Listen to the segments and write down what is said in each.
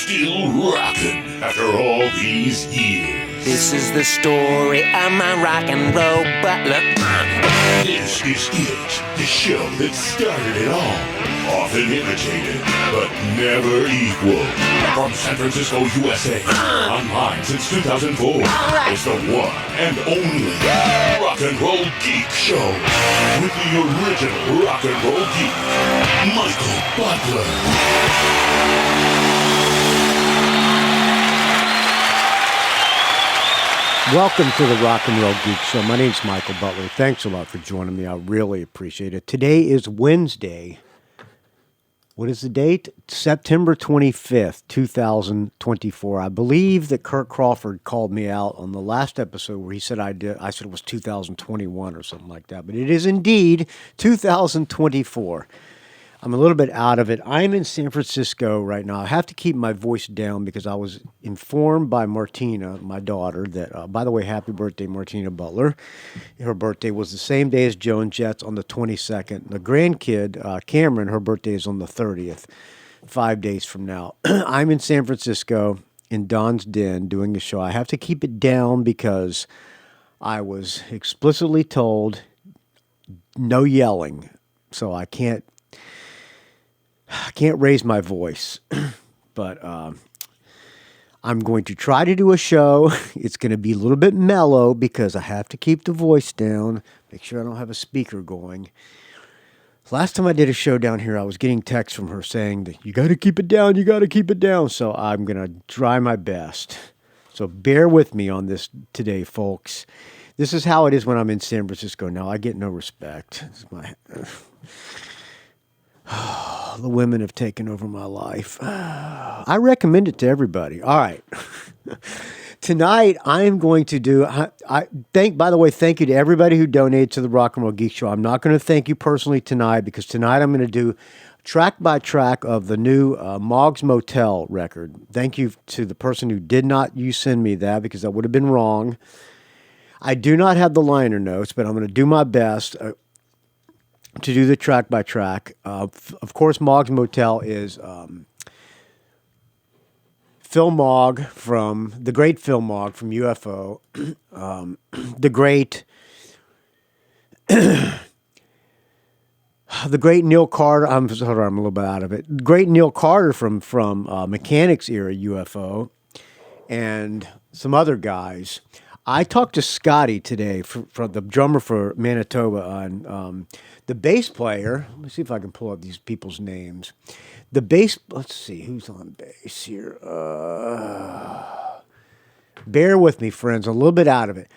still rocking after all these years. This is the story of my rock and roll butler. This is it, the show that started it all. Often imitated, but never equal. From San Francisco, USA, online since 2004. It's the one and only Rock and Roll Geek Show. With the original Rock and Roll Geek, Michael Butler. Welcome to the Rock and Roll Geek Show. My name's Michael Butler. Thanks a lot for joining me. I really appreciate it. Today is Wednesday. What is the date? September 25th, 2024. I believe that Kirk Crawford called me out on the last episode where he said I said it was 2021 or something like that. But it is indeed 2024. I'm a little bit out of it. I'm in San Francisco right now. I have to keep my voice down because I was informed by Martina, my daughter, that, by the way, happy birthday, Martina Butler. Her birthday was the same day as Joan Jett's on the 22nd. The grandkid, Cameron, her birthday is on the 30th, 5 days from now. I'm in San Francisco in Don's Den doing a show. I have to keep it down because I was explicitly told no yelling, so I can't raise my voice, but I'm going to try to do a show. It's going to be a little bit mellow because I have to keep the voice down, make sure I don't have a speaker going. Last time I did a show down here, I was getting texts from her saying that you got to keep it down, you got to keep it down. So I'm going to try my best. So bear with me on this today, folks. This is how it is when I'm in San Francisco now. I get no respect. The women have taken over my life. I recommend it to everybody. All right. Tonight, I am going to do, by the way, thank you to everybody who donated to the Rock and Roll Geek Show. I'm not going to thank you personally tonight because tonight I'm going to do track by track of the new Moggs Motel record. Thank you to the person who did not send me that because that would have been wrong. I do not have the liner notes, but I'm going to do my best to do the track by track. Of course, Moggs Motel is Phil Mogg the great Phil Mogg from UFO, the great Neil Carter. I'm a little bit out of it. Great Neil Carter from Mechanics era UFO, and some other guys. I talked to Scotty today, from the drummer for Manitoba, on the bass player. Let me see if I can pull up these people's names. Let's see, who's on bass here? Bear with me, friends, a little bit out of it.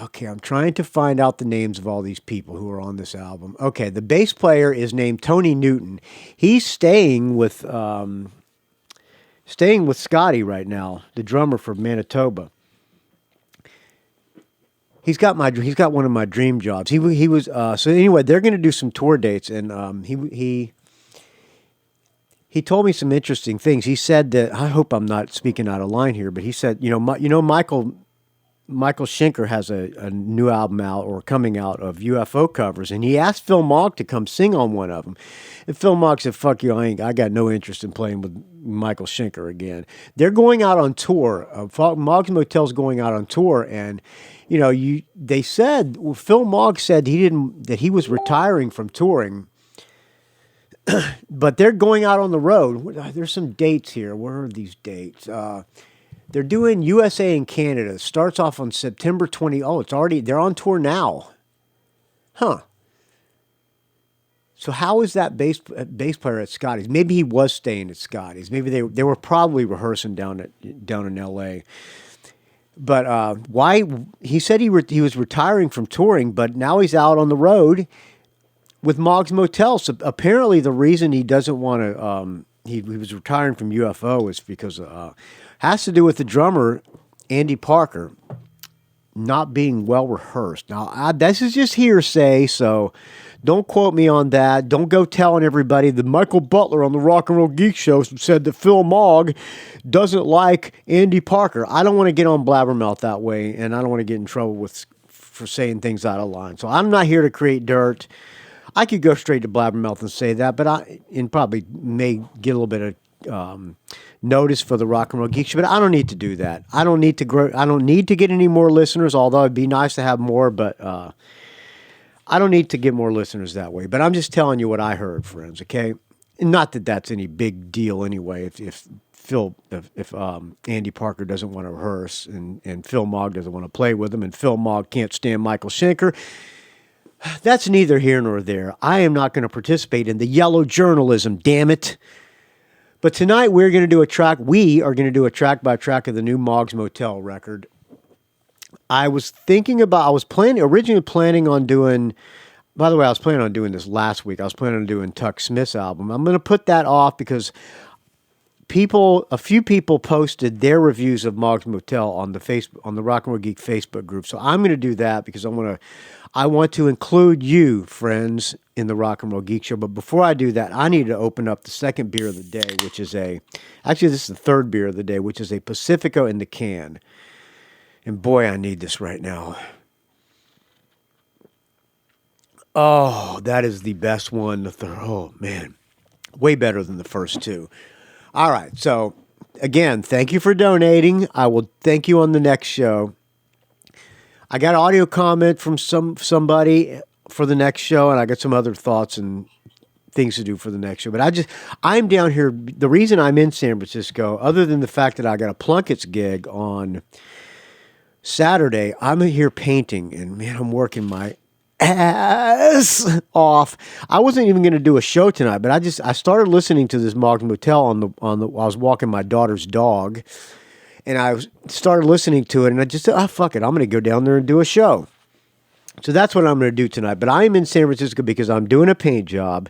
Okay, I'm trying to find out the names of all these people who are on this album. Okay, the bass player is named Tony Newton. He's staying with Scotty right now, the drummer for Manitoba. He's got one of my dream jobs. He was so anyway. They're going to do some tour dates, and he told me some interesting things. He said that, I hope I'm not speaking out of line here, but he said, Michael Schenker has a new album out or coming out of UFO covers, and he asked Phil Mogg to come sing on one of them. And Phil Mogg said, "Fuck you, I got no interest in playing with Michael Schenker again." They're going out on tour. Moggs Motel's going out on tour, and they said Phil Mogg said that he was retiring from touring, but they're going out on the road. There's some dates here. Where are these dates? They're doing USA and Canada. It starts off on September 20. Oh, they're on tour now. Huh. So how is that bass player at Scotty's? Maybe he was staying at Scotty's. Maybe they were probably rehearsing down in L.A. But why? He said he was retiring from touring, but now he's out on the road with Moggs Motel. So apparently the reason he doesn't want to, he was retiring from UFO is because has to do with the drummer, Andy Parker, not being well rehearsed. Now, this is just hearsay, so don't quote me on that. Don't go telling everybody that Michael Butler on the Rock and Roll Geek Show said that Phil Mogg doesn't like Andy Parker. I don't want to get on Blabbermouth that way, and I don't want to get in trouble for saying things out of line. So I'm not here to create dirt. I could go straight to Blabbermouth and say that, but probably may get a little bit of notice for the Rock and Roll Geek Show, but I don't need to do that. I don't need to grow. I don't need to get any more listeners, although it'd be nice to have more, but I don't need to get more listeners that way. But I'm just telling you what I heard, friends, okay? And not that that's any big deal anyway, if Andy Parker doesn't want to rehearse and Phil Mogg doesn't want to play with him and Phil Mogg can't stand Michael Schenker. That's neither here nor there. I am not going to participate in the yellow journalism, damn it. But tonight we are going to do a track by track of the new Moggs Motel record. I was originally planning on doing, by the way, I was planning on doing this last week. I was planning on doing Tuck Smith's album. I'm going to put that off because a few people posted their reviews of Moggs Motel on the Rock and Roll Geek Facebook group. So I'm going to do that because I want to include you, friends, in the Rock and Roll Geek Show. But before I do that, I need to open up the second beer of the day, which is actually this is the third beer of the day, which is a Pacifico in the can. And boy, I need this right now. Oh, that is the best one. Oh, man. Way better than the first two. All right. So, again, thank you for donating. I will thank you on the next show. I got an audio comment from somebody for the next show, and I got some other thoughts and things to do for the next show. But I'm down here. The reason I'm in San Francisco, other than the fact that I got a Plunkett's gig on Saturday, I'm here painting, and man, I'm working my ass off. I wasn't even going to do a show tonight, but I started listening to this Moggs Motel I was walking my daughter's dog, and I started listening to it, and I just said, fuck it, I'm going to go down there and do a show. So that's what I'm going to do tonight. But I'm in San Francisco because I'm doing a paint job.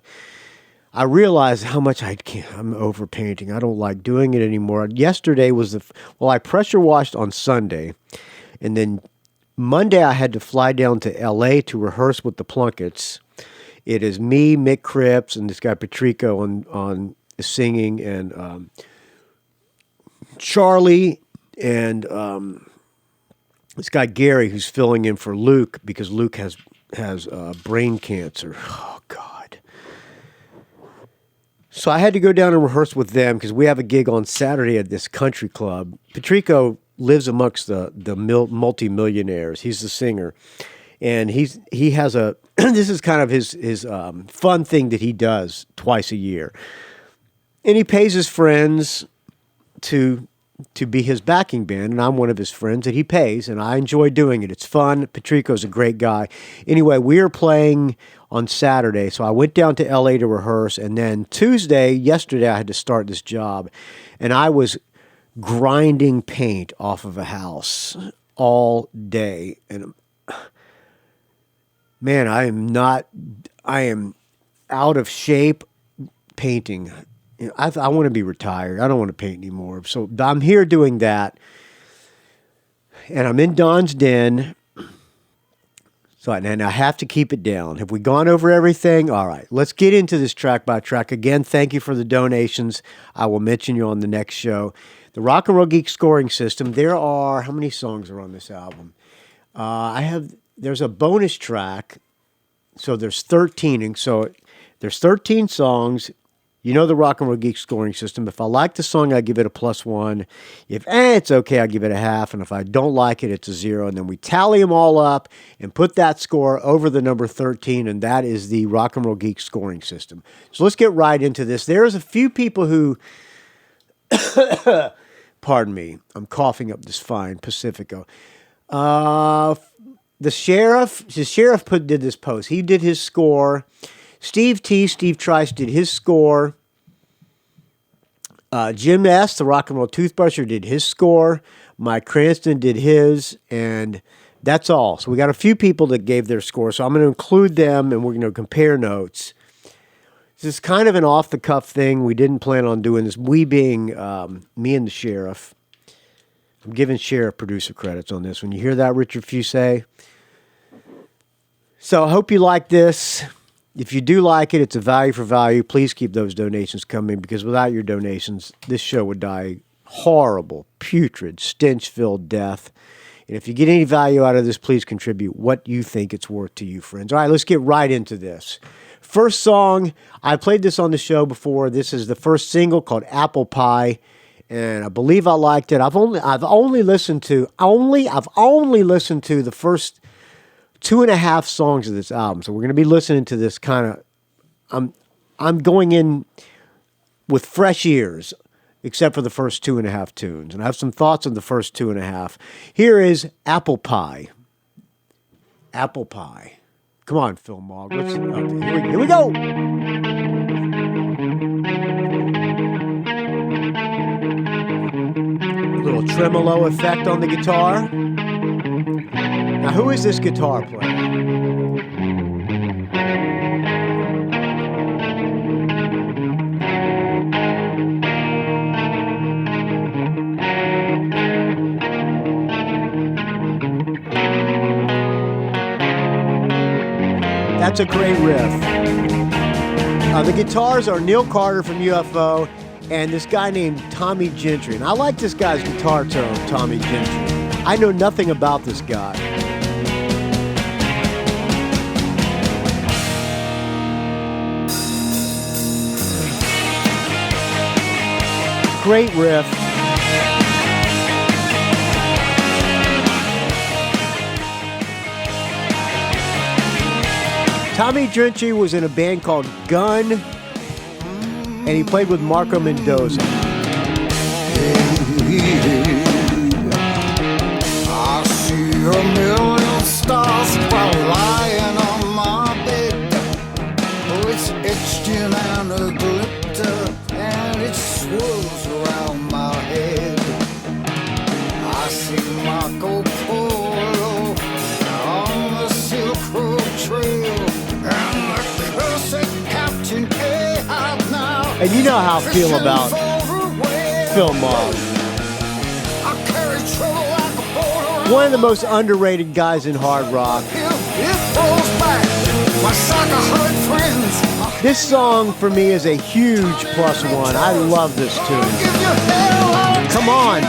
I realize how much I'm over painting. I don't like doing it anymore. Yesterday was I pressure washed on Sunday, and then Monday I had to fly down to L.A. to rehearse with the Plunketts. It is me, Mick Cripps, and this guy Patrico on singing, and Charlie, and this guy Gary, who's filling in for Luke because Luke has brain cancer. Oh, God. So I had to go down and rehearse with them because we have a gig on Saturday at this country club. Patrico lives amongst the multi-millionaires. He's the singer. And he has this is kind of his fun thing that he does twice a year. And he pays his friends to be his backing band, and I'm one of his friends that he pays, and I enjoy doing it. It's fun. Patrico's a great guy. Anyway, we are playing on Saturday, so I went down to L.A. to rehearse, and then yesterday, I had to start this job, and I was grinding paint off of a house all day, and man, I am out of shape painting. I want to be retired. I don't want to paint anymore. So I'm here doing that. And I'm in Don's Den. And I have to keep it down. Have we gone over everything? All right. Let's get into this track by track. Again, thank you for the donations. I will mention you on the next show. The Rock and Roll Geek scoring system. How many songs are on this album? There's a bonus track. So there's 13. So there's 13 songs. You know the Rock and Roll Geek scoring system. If I like the song, I give it a +1. If it's okay, I give it a half. And if I don't like it, it's a 0. And then we tally them all up and put that score over the number 13. And that is the Rock and Roll Geek scoring system. So let's get right into this. There's a few people who, pardon me, I'm coughing up this fine Pacifico. The sheriff did this post. He did his score. Steve Trice did his score. Jim S., the Rock and Roll Toothbrusher, did his score. Mike Cranston did his, and that's all. So we got a few people that gave their score, so I'm going to include them, and we're going to compare notes. This is kind of an off-the-cuff thing. We didn't plan on doing this. We being me and the sheriff. I'm giving sheriff producer credits on this. When you hear that, Richard Fusey. So I hope you like this. If you do like it, it's a value for value. Please keep those donations coming because without your donations, this show would die horrible, putrid, stench-filled death. And if you get any value out of this, please contribute what you think it's worth to you, friends. All right, let's get right into this. First song, I played this on the show before. This is the first single called Apple Pie, and I believe I liked it. I've only listened to the first 2.5 songs of this album. So we're going to be listening to this kind of. I'm going in with fresh ears, except for the first 2.5 tunes, and I have some thoughts on the first 2.5. Here is Apple Pie. Apple Pie. Come on, Phil Mogg. Here we go. A little tremolo effect on the guitar. Now, who is this guitar player? That's a great riff. The guitars are Neil Carter from UFO and this guy named Tommy Gentry. And I like this guy's guitar tone, Tommy Gentry. I know nothing about this guy. Great riff. Tommy Gentry was in a band called Gun, and he played with Marco Mendoza. I see a million stars while lying on my bed. Oh, it's etched in and a glitter, and it swirls around my head. I see Marco Polo on the Silk Road Trail. And you know how I feel about Phil Mogg. One of the most underrated guys in hard rock. This song for me is a huge +1. I love this tune. Come on.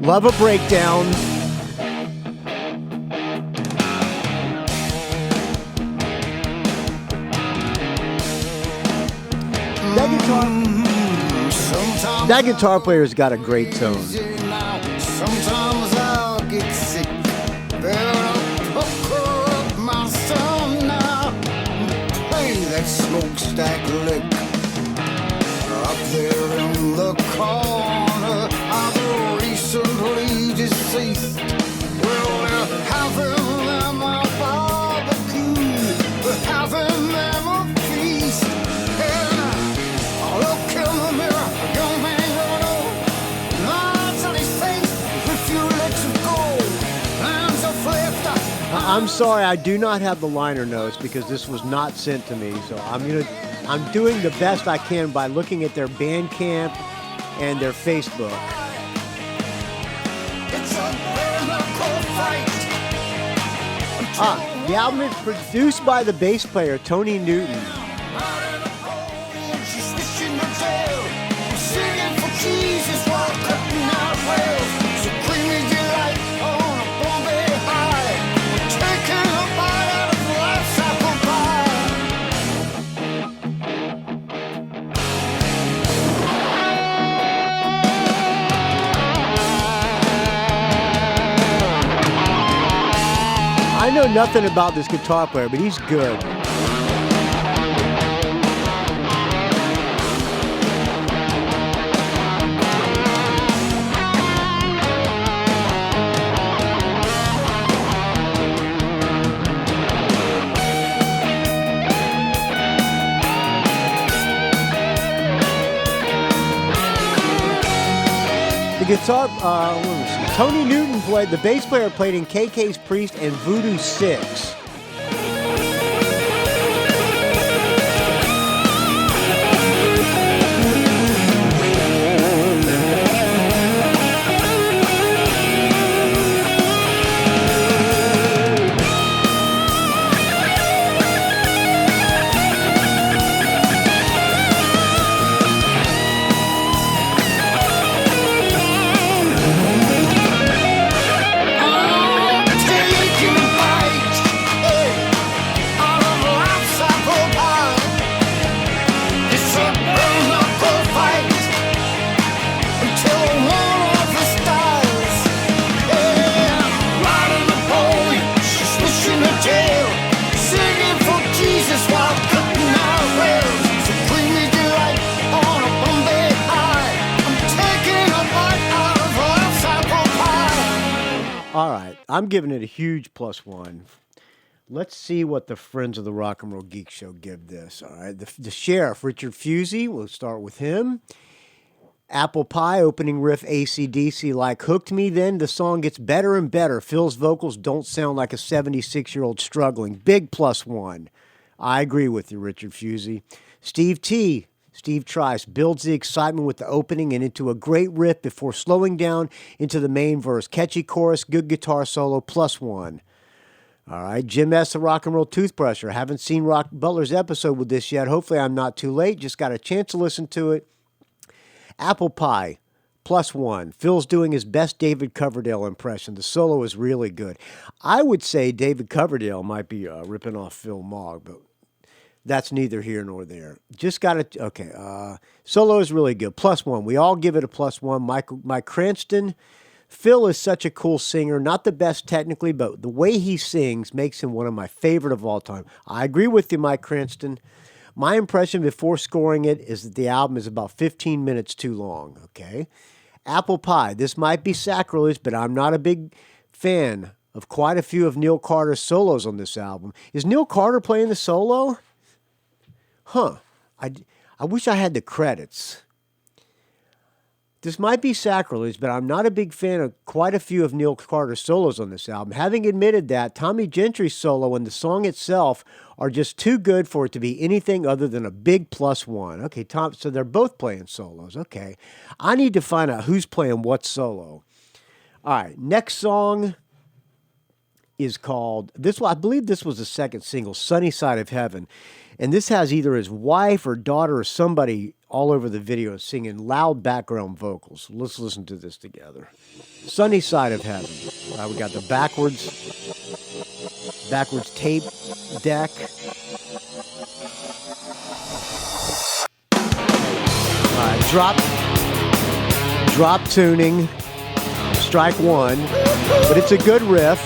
Love a breakdown. That guitar player's got a great tone. Sometimes I'll get sick, but I'll pucker up my son now and play that smokestack lick. Up there in the corner, I've recently deceased. Well, we're having them a barbecue, we're having them a feast. And I look in the mirror, young man, you know, nods on his face, if you let you go, hands are flipped. I'm sorry, I do not have the liner notes because this was not sent to me. So I'm doing the best I can by looking at their Bandcamp and their Facebook. The album is produced by the bass player Tony Newton. I know nothing about this guitar player, but he's good. The guitar, Tony Newton played, the bass player played in KK's Priest and Voodoo 6. I'm giving it a huge +1. Let's see what the Friends of the Rock and Roll Geek Show give this. All right, the sheriff, Richard Fusey, we'll start with him. Apple Pie, opening riff, AC/DC, like hooked me. Then the song gets better and better. Phil's vocals don't sound like a 76-year-old struggling. Big +1. I agree with you, Richard Fusey. Steve Trice builds the excitement with the opening and into a great riff before slowing down into the main verse. Catchy chorus, good guitar solo, +1. All right, Jim S., the Rock and Roll Toothbrusher. Haven't seen Rock Butler's episode with this yet. Hopefully I'm not too late. Just got a chance to listen to it. Apple Pie, +1. Phil's doing his best David Coverdale impression. The solo is really good. I would say David Coverdale might be ripping off Phil Mogg, but that's neither here nor there. Just got it. Okay, solo is really good. +1. We all give it a +1. Mike Cranston. Phil is such a cool singer. Not the best technically, but the way he sings makes him one of my favorite of all time. I agree with you, Mike Cranston. My impression before scoring it is that the album is about 15 minutes too long, okay? Apple Pie. This might be sacrilege, but I'm not a big fan of quite a few of Neil Carter's solos on this album. Is Neil Carter playing the solo? Huh. I wish I had the credits. This might be sacrilege, but I'm not a big fan of quite a few of Neil Carter's solos on this album. Having admitted that, Tommy Gentry's solo and the song itself are just too good for it to be anything other than a big +1. Okay, Tom, so they're both playing solos. Okay. I need to find out who's playing what solo. All right, next song is called, I believe this was the second single, Sunny Side of Heaven. And this has either his wife or daughter or somebody all over the video singing loud background vocals. Let's listen to this together. Sunny Side of Heaven. We got the backwards tape deck. All right, drop tuning. Strike one. But it's a good riff.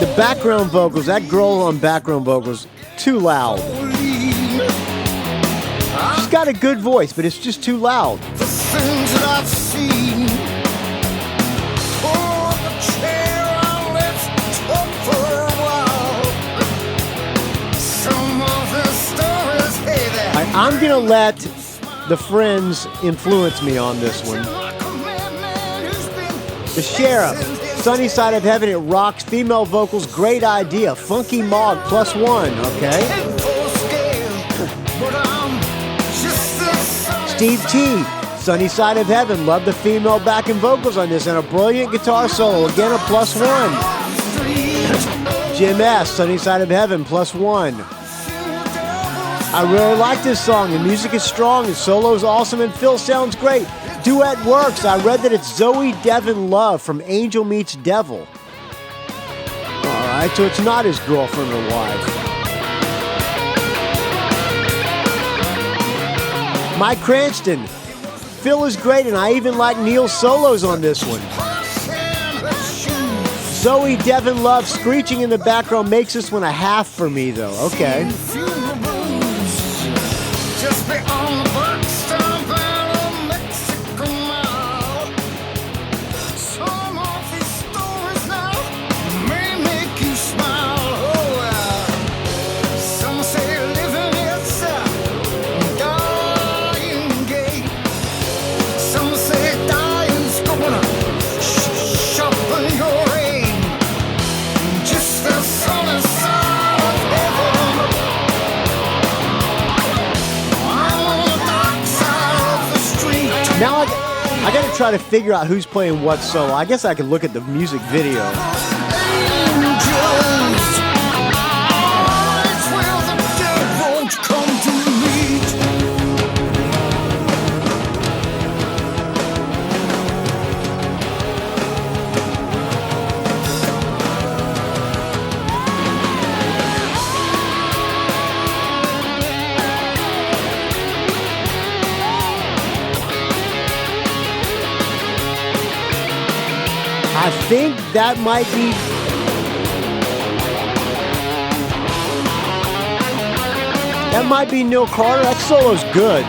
The background vocals, that girl on background vocals, too loud. She's got a good voice, but it's just too loud. The things that I've seen. Oh, the chair, let's talk for a while. Some of the stories, hey there. I'm going to let the Friends influence me on this one. The Sheriff. Sunny Side of Heaven, it rocks. Female vocals, great idea. Funky Mogg, +1, okay? Steve T, Sunny Side of Heaven, love the female backing vocals on this, and a brilliant guitar solo, again a +1. Jim S, Sunny Side of Heaven, +1. I really like this song. The music is strong, the solo is awesome, and Phil sounds great. Duet works. I read that it's Zoe Devon Love from Angel Meets Devil. All right, so it's not his girlfriend or wife. Mike Cranston. Phil is great, and I even like Neil's solos on this one. Zoe Devon Love screeching in the background makes this one a half for me, though. Okay. Just beyond the Buckstone Valley, Mexico Mile. Some of these stories now may make you smile. Oh, some say living it's a dying gate. Some say dying's gonna sharpen your aim. Just the sunny side of heaven. Now I got to try to figure out who's playing what solo. I guess I could look at the music video. I think that might be Neil Carter. That solo's good.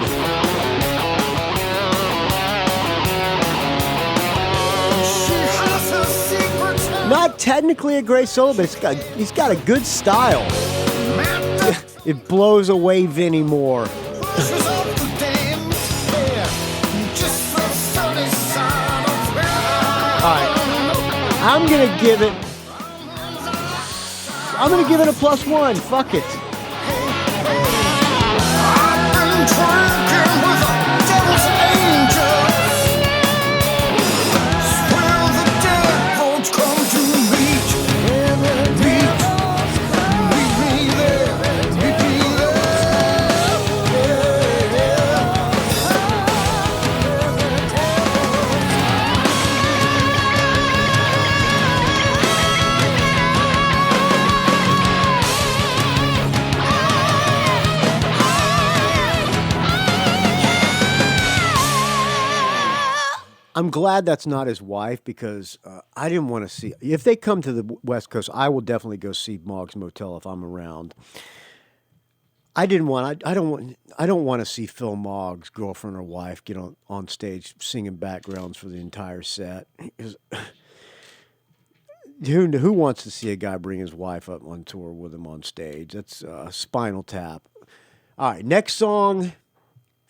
Not technically a great solo, but he's got a good style. It blows away Vinnie Moore. Alright, I'm gonna give it a +1. Fuck it. I'm glad that's not his wife because I didn't want to see. If they come to the West Coast, I will definitely go see Moggs Motel if I'm around. I don't want to see Phil Mogg's girlfriend or wife get on stage singing backgrounds for the entire set. Who wants to see a guy bring his wife up on tour with him on stage? That's Spinal Tap. All right, next song,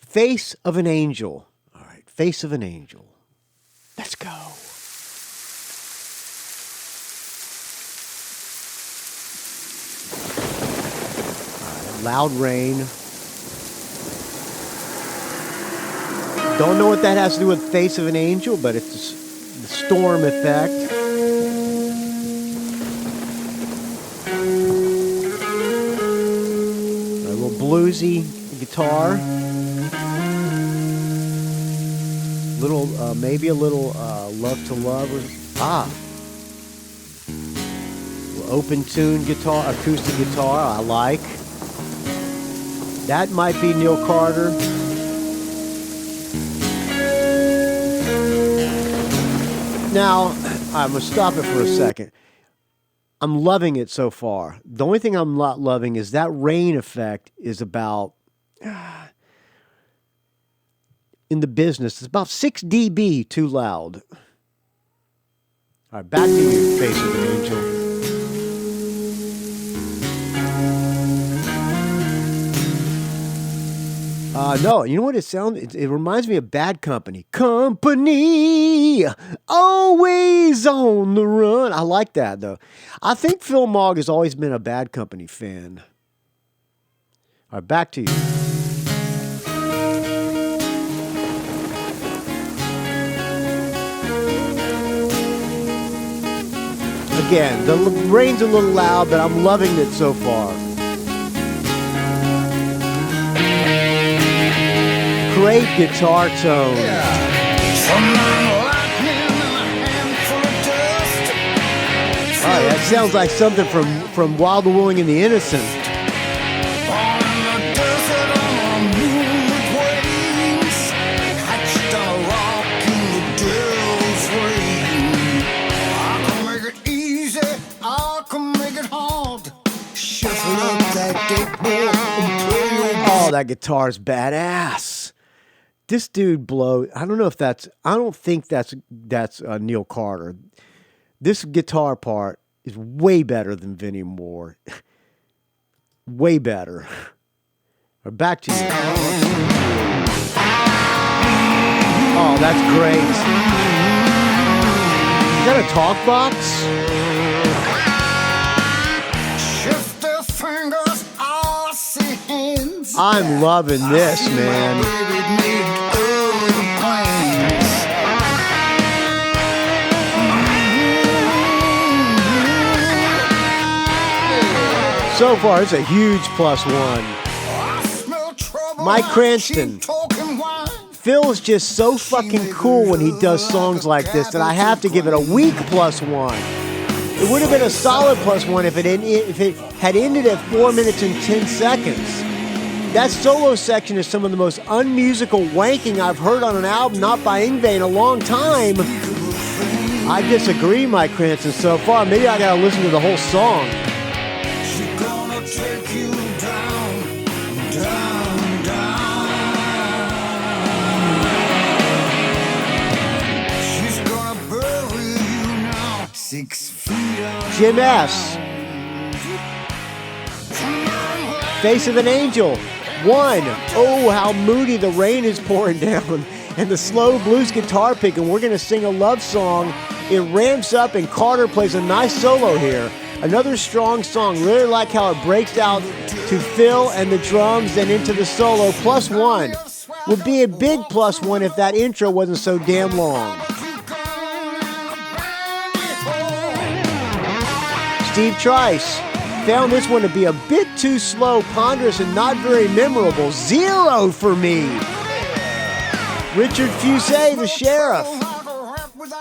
Face of an Angel. All right, Face of an Angel. Let's go. Loud rain. Don't know what that has to do with Face of an Angel, but it's the storm effect. A little bluesy guitar. Little, maybe a little Love to Love. Open tune guitar, acoustic guitar, I like. That might be Neil Carter. Now, I'm going to stop it for a second. I'm loving it so far. The only thing I'm not loving is that rain effect is about... in the business, it's about 6 dB too loud. All right, back to you, Face of an Angel. No, you know what it sounds? It reminds me of Bad Company. Company, always on the run. I like that, though. I think Phil Mogg has always been a Bad Company fan. All right, back to you. Again, the rain's a little loud, but I'm loving it so far. Great guitar tone. Oh, that sounds like something from Wild the Willing and the Innocent. Oh, that guitar's badass. This dude blows. I don't think that's Neil Carter. This guitar part is way better than Vinnie Moore. Way better. Back to you. Oh, that's great. Is that a talk box? I'm loving this, man. So far, it's a huge +1. Mike Cranston. Phil's just so fucking cool when he does songs like this that I have to give it a weak +1. It would have been a solid +1 if it had ended at 4 minutes and 10 seconds. That solo section is some of the most unmusical wanking I've heard on an album, not by Yngwie, in a long time. I disagree, Mike Cranston, so far. Maybe I gotta listen to the whole song. She's gonna take you down, down, down. She's gonna bury you now 6 feet. Jim S. Face of an Angel. 1. Oh, how moody the rain is pouring down. And the slow blues guitar pick, and we're going to sing a love song. It ramps up, and Carter plays a nice solo here. Another strong song. Really like how it breaks out to Phil and the drums, then into the solo. +1. Would be a big +1 if that intro wasn't so damn long. Steve Trice found this one to be a bit too slow, ponderous, and not very memorable. 0 for me. Richard Fusey, the sheriff.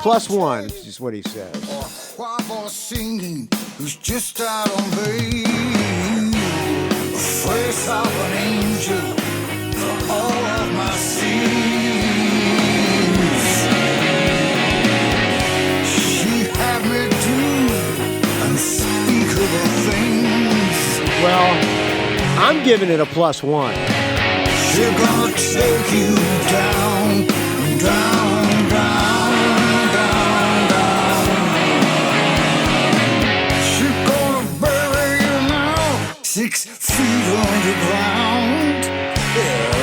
+1, is just what he says. Singing, who's just out on bail. The face of an angel for all of my sins. She had me do unspeakable things. Well, I'm giving it a +1. She's gonna take you down, down, down, down, down. She's gonna bury you now, 6 feet underground. Yeah.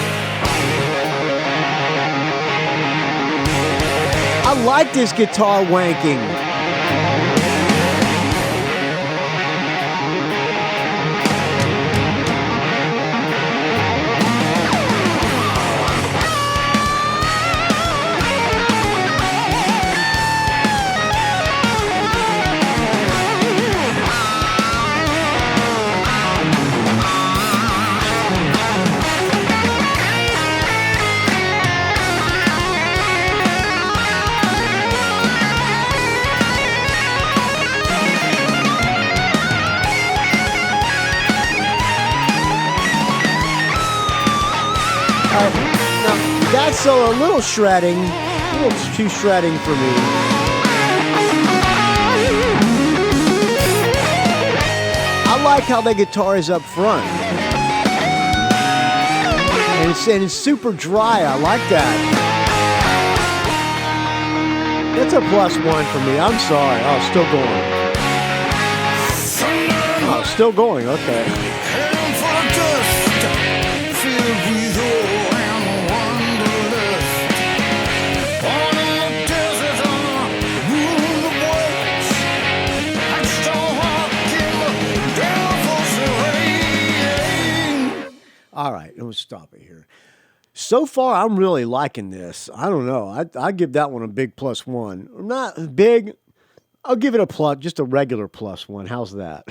I like this guitar wanking. That's a little shredding, a little too shredding for me. I like how the guitar is up front. And it's super dry, I like that. That's a +1 for me, I'm sorry. Oh, still going. Oh, still going, okay. All right, let's stop it here. So far, I'm really liking this. I don't know. I give that one a big +1. Not big. I'll give it a plus, just a regular +1. How's that?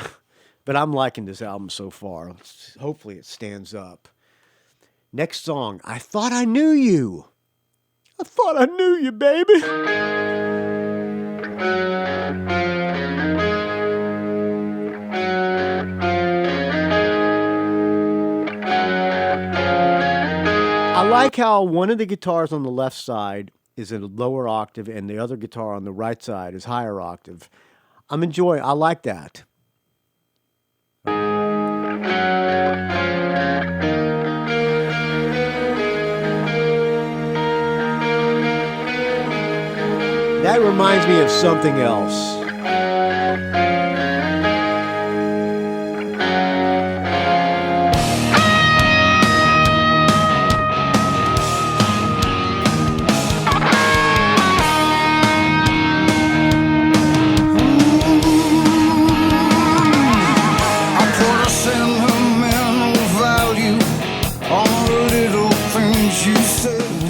But I'm liking this album so far. Hopefully it stands up. Next song, I Thought I Knew You. I thought I knew you, baby. I like how one of the guitars on the left side is in a lower octave and the other guitar on the right side is higher octave. I like that. That reminds me of something else.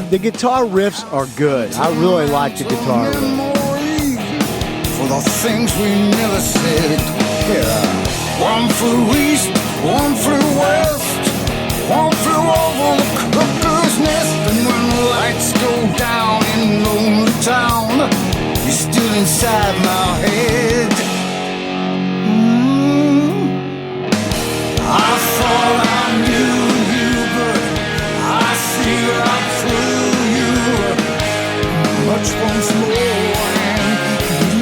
The guitar riffs are good. I really like the guitar riff. For the things we never said. Yeah. One flew east, one flew west, one flew over the cuckoo's nest. And when the lights go down in lonely town, you're still inside my head. I thought I knew you, but I see right through you. Much once more and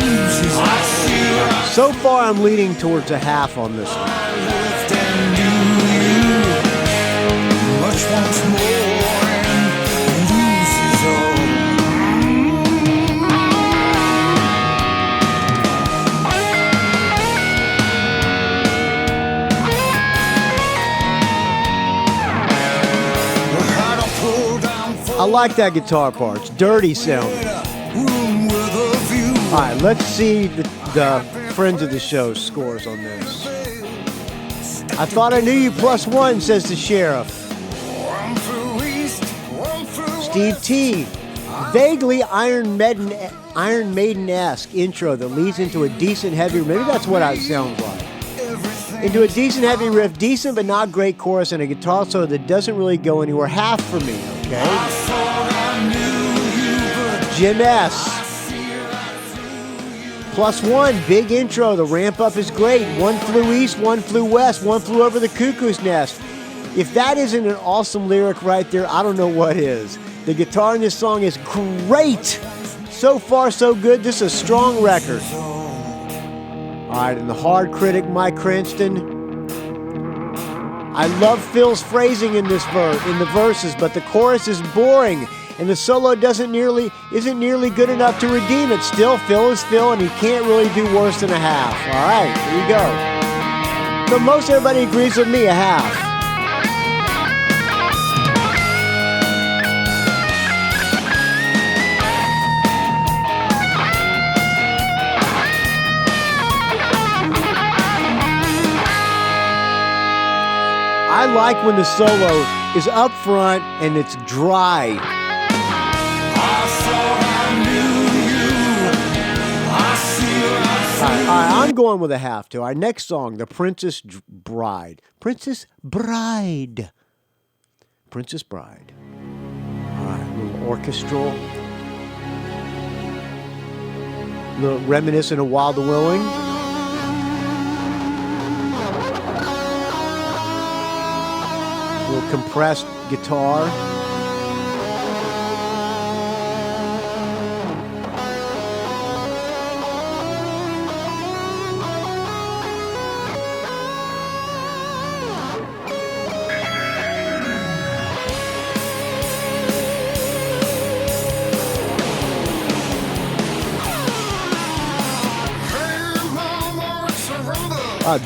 loses. I see right. So far, I'm leaning towards a half on this one. I lived and knew you. Much once more and loses all. like that guitar part. It's dirty sounding. Room with a view. All right, let's see the friends of the show scores on this. I thought I knew you +1, says the sheriff. One through east, one through Steve T. Vaguely Iron Maiden-esque intro that leads into a decent heavy. Maybe that's what it sounds like. Into a decent heavy riff, decent but not great chorus, and a guitar solo that doesn't really go anywhere. Half for me, okay? Jim S. +1, big intro. The ramp up is great. One flew east, one flew west, one flew over the cuckoo's nest. If that isn't an awesome lyric right there, I don't know what is. The guitar in this song is great. So far, so good. This is a strong record. All right, and the hard critic, Mike Cranston. I love Phil's phrasing in the verses, but the chorus is boring, and the solo isn't nearly good enough to redeem it. Still, Phil is Phil, and he can't really do worse than a half. All right, here you go. So most everybody agrees with me, a half. I like when the solo is up front and it's dry. All right, I'm going with a half to our next song, The Princess Bride. Princess Bride. Princess Bride. All right, a little orchestral. A little reminiscent of Wild the Willing. A little compressed guitar.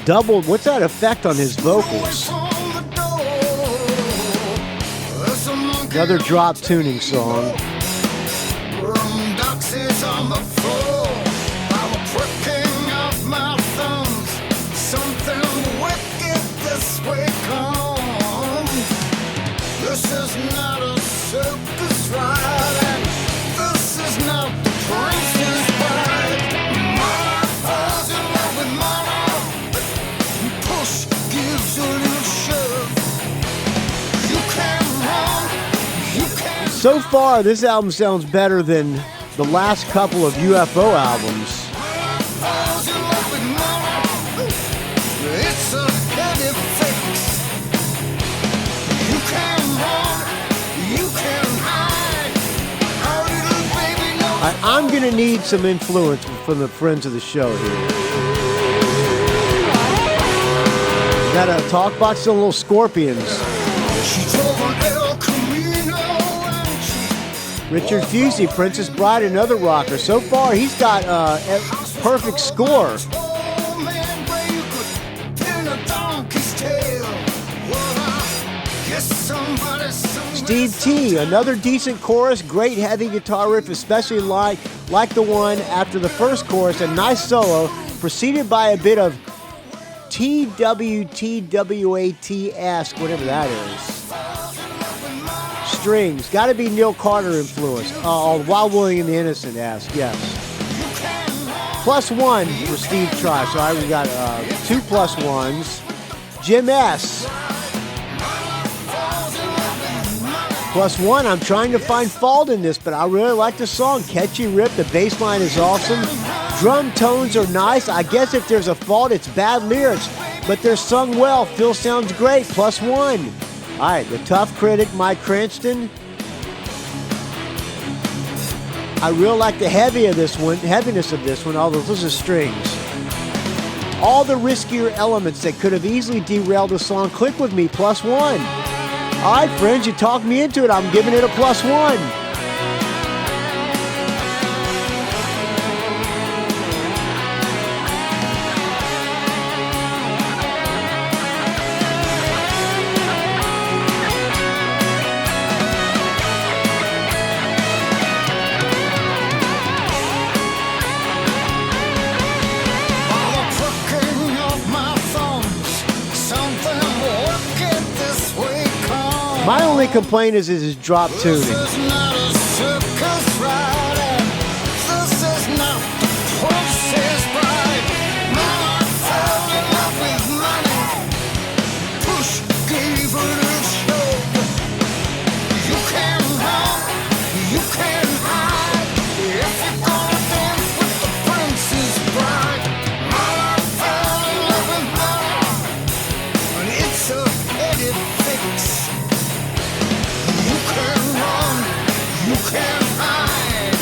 Double, what's that effect on his vocals? Another drop tuning song. This is not a circus ride, and this is not the Princess Bride. Mama falls in love with Mama. Push gives a little shove. You can run, you can. So far, this album sounds better than the last couple of UFO albums. Falls in love with Mama. It's a heavy fix. You can run, you can hide. Our little baby knows. I'm gonna need some influence from the friends of the show here. Got a talk box and little Scorpions. She drove an El Camino and Richard Fusey, Princess Bride, another rocker. So far, he's got a perfect score. Steve T, another decent chorus, great heavy guitar riff, especially like the one after the first chorus, a nice solo, preceded by a bit of TWTWAT-esque, whatever that is. Strings, gotta be Neil Carter influence. Wild Willing and the Innocent-esque, yes. +1 for Steve Try, so we got 2 +1s. Jim S. +1, I'm trying to find fault in this, but I really like the song. Catchy riff, the bass line is awesome. Drum tones are nice. I guess if there's a fault, it's bad lyrics, but they're sung well. Phil sounds great, +1. All right, the tough critic, Mike Cranston. I really like the heaviness of this one, although those are strings. All the riskier elements that could have easily derailed the song click with me, +1. All right, friends, you talked me into it. I'm giving it a +1. My only complaint is his drop tuning. This is not a circus ride, and this is not the Princess Bride. Mama fell in love with money. Push gave her a shove. You can run, you can hide. If you're gonna dance with the Princess Bride. Mama fell in love with money, and it's a headed fix. You can run, you can hide.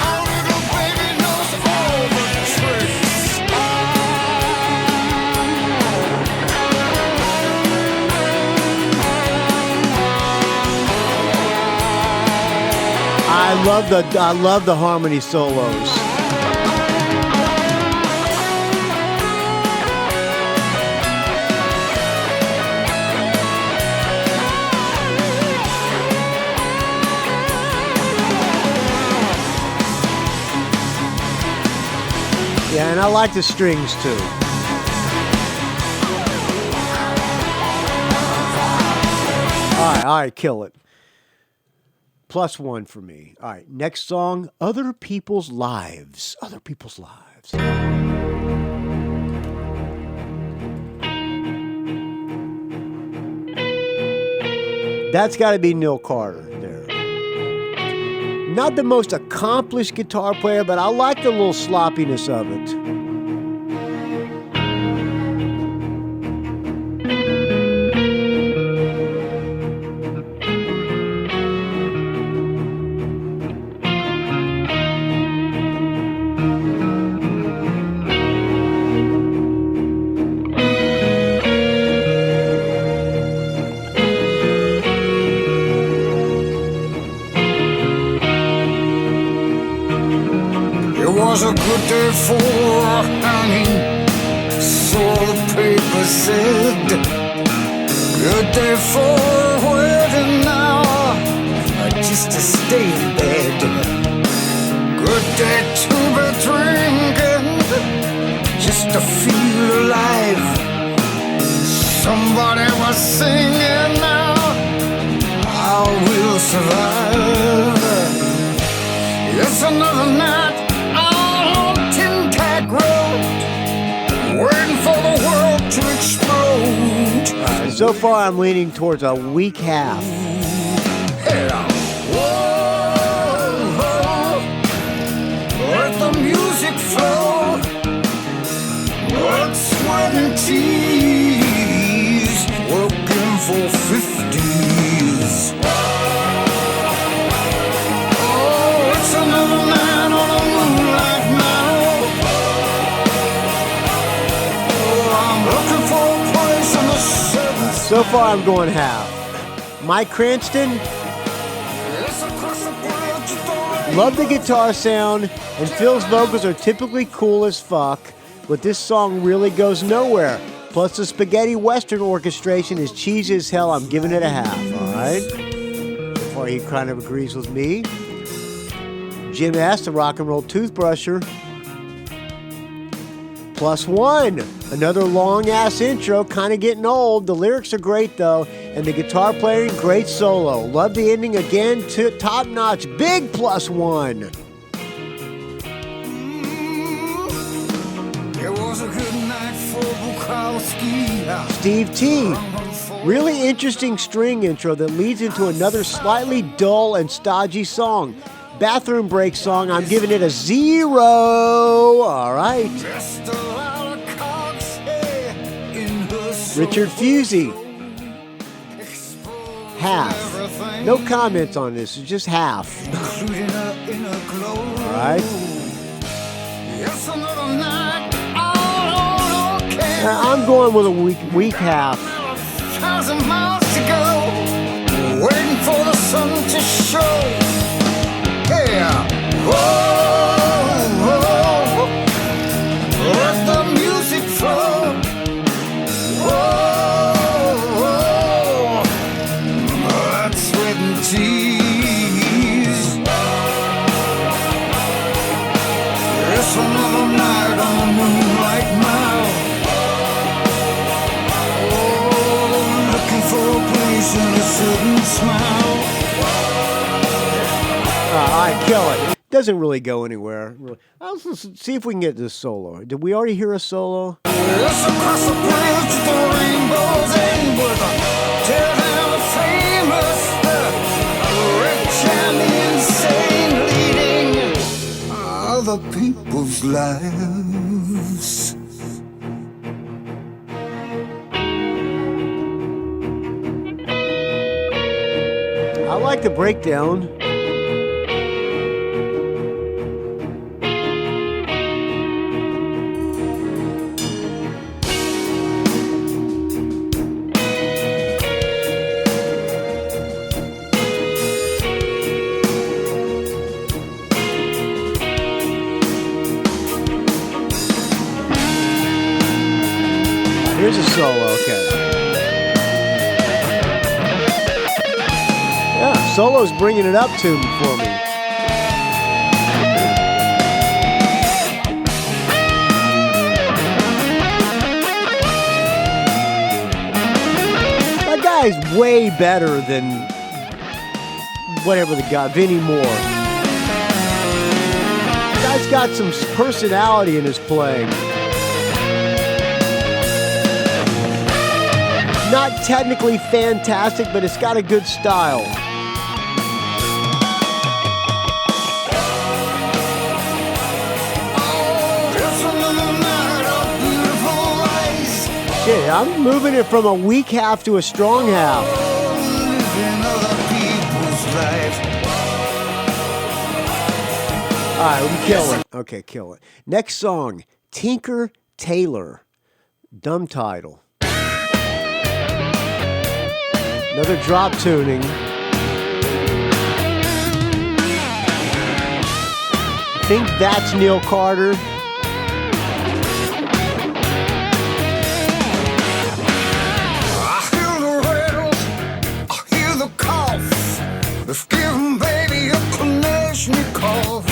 Our little baby knows all the tricks. I love the harmony solos. Yeah, and I like the strings too. All right, kill it. +1 for me. All right, next song, Other People's Lives. Other People's Lives. That's got to be Neil Carter there. Not the most accomplished guitar player, but I like the little sloppiness of it. Was a good day for hanging, so the paper said. Good day for a wedding now, just to stay in bed. Good day to be drinking, just to feel alive. Somebody was singing now, I will survive. It's another night waiting for the world to explode. So far, I'm leaning towards a weak half. Yeah. Whoa, let the music flow. Blood, sweat, and tears. Working for 50s. Oh, it's another night on a moonlight night. So far, I'm going half. Mike Cranston, love the guitar sound, and Phil's vocals are typically cool as fuck, but this song really goes nowhere. Plus, the spaghetti western orchestration is cheesy as hell. I'm giving it a half, alright? So far, he kind of agrees with me. Jim S., the rock and roll toothbrusher, +1. Another long-ass intro, kind of getting old. The lyrics are great, though. And the guitar playing, great solo. Love the ending again, top-notch. Big +1. It was a good night for Bukowski. Steve T. Really interesting string intro that leads into another slightly dull and stodgy song. Bathroom break song, I'm giving it a 0. All right. Richard Fusey. Half. No comments on this, it's just half. All right. I'm going with a weak half. 1,000 miles to go, waiting for the sun to show. Yeah. Whoa, whoa, let the music flow. Whoa, whoa, blood, sweat, and tears. It's another night on a moonlight mile. Oh, looking for kill it. Doesn't really go anywhere. Really. Let's see if we can get this solo. Did we already hear a solo? Let's across the bridge to the rainbow's end with a tell them the famous, rich and insane leading other people's lives. I like the breakdown. Here's a solo, okay. Yeah, solo's bringing it up to for me. That guy's way better than whatever the guy, Vinnie Moore. The guy's got some personality in his playing. Not technically fantastic, but it's got a good style. Shit, I'm moving it from a weak half to a strong half. Alright, we kill it. Okay, kill it. Next song, Tinker Tailor. Dumb title. Another drop tuning. I think that's Neil Carter. I hear the rattle, I hear the cough. Let's give him baby a Kalashnikov.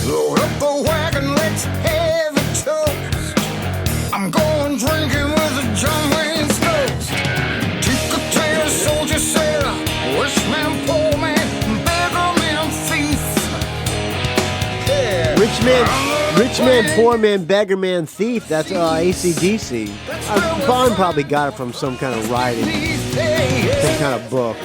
Load up the wagon, let's have a toast. I'm going drinking with a John Wayne's toast. Tinker Tailor, soldier, sailor, rich man, poor man, beggar man, thief. Yeah. Rich man, poor man, beggar man, thief. That's AC/DC. Bond probably got it from some kind of writing, some kind of book.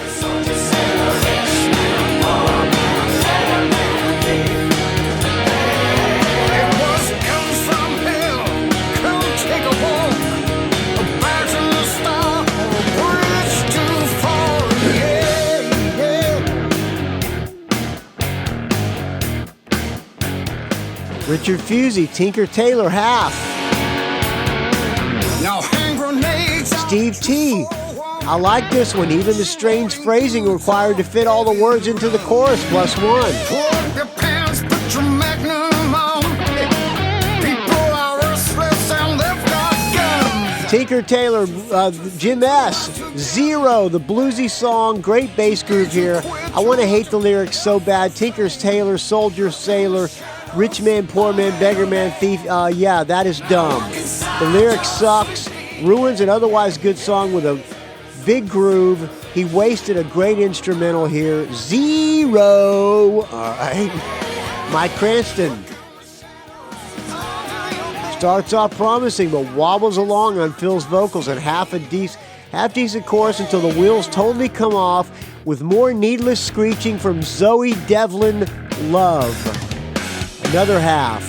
Richard Fusey, Tinker Tailor, half. Now hand grenades. Steve T. I like this one. Even the strange phrasing required to fit all the words into the chorus, +1. Pull up your pants, put your magnum on. People are restless and they've got guns. Tinker Tailor, Jim S. Zero, the bluesy song, great bass groove here. I want to hate the lyrics so bad. Tinker's Tailor, soldier, sailor, rich man, poor man, beggar man, thief. Yeah, that is dumb. The lyric sucks, ruins an otherwise good song with a big groove. He wasted a great instrumental here. Zero. All right. Mike Cranston. Starts off promising, but wobbles along on Phil's vocals and half decent chorus until the wheels totally come off with more needless screeching from Zoe Devlin Love. Another half.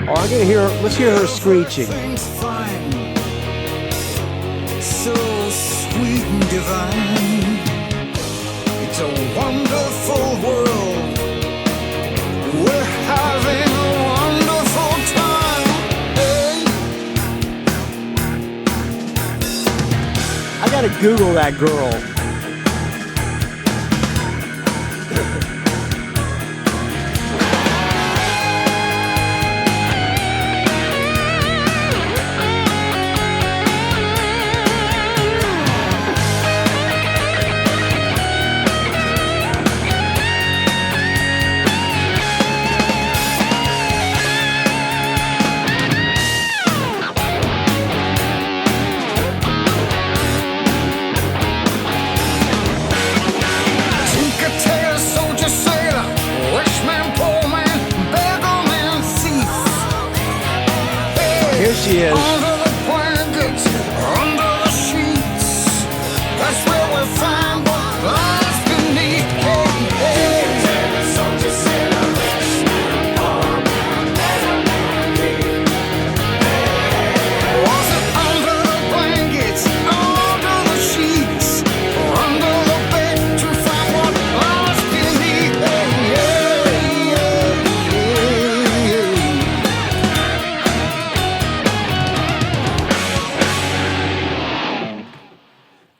Oh, let's hear her screeching. So sweet and divine. It's a wonderful world. We're having a wonderful time. I gotta Google that girl.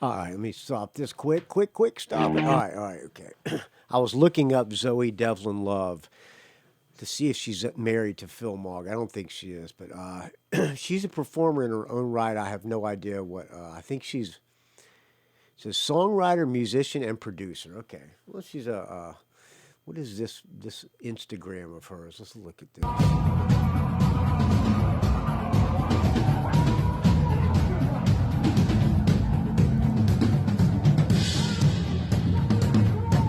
All right, let me stop this quick, stop it. All right, okay. I was looking up Zoe Devlin Love to see if she's married to Phil Mogg. I don't think she is, but she's a performer in her own right. I have no idea what. I think she's a songwriter, musician, and producer. Okay, well, she's a. What is this Instagram of hers? Let's look at this.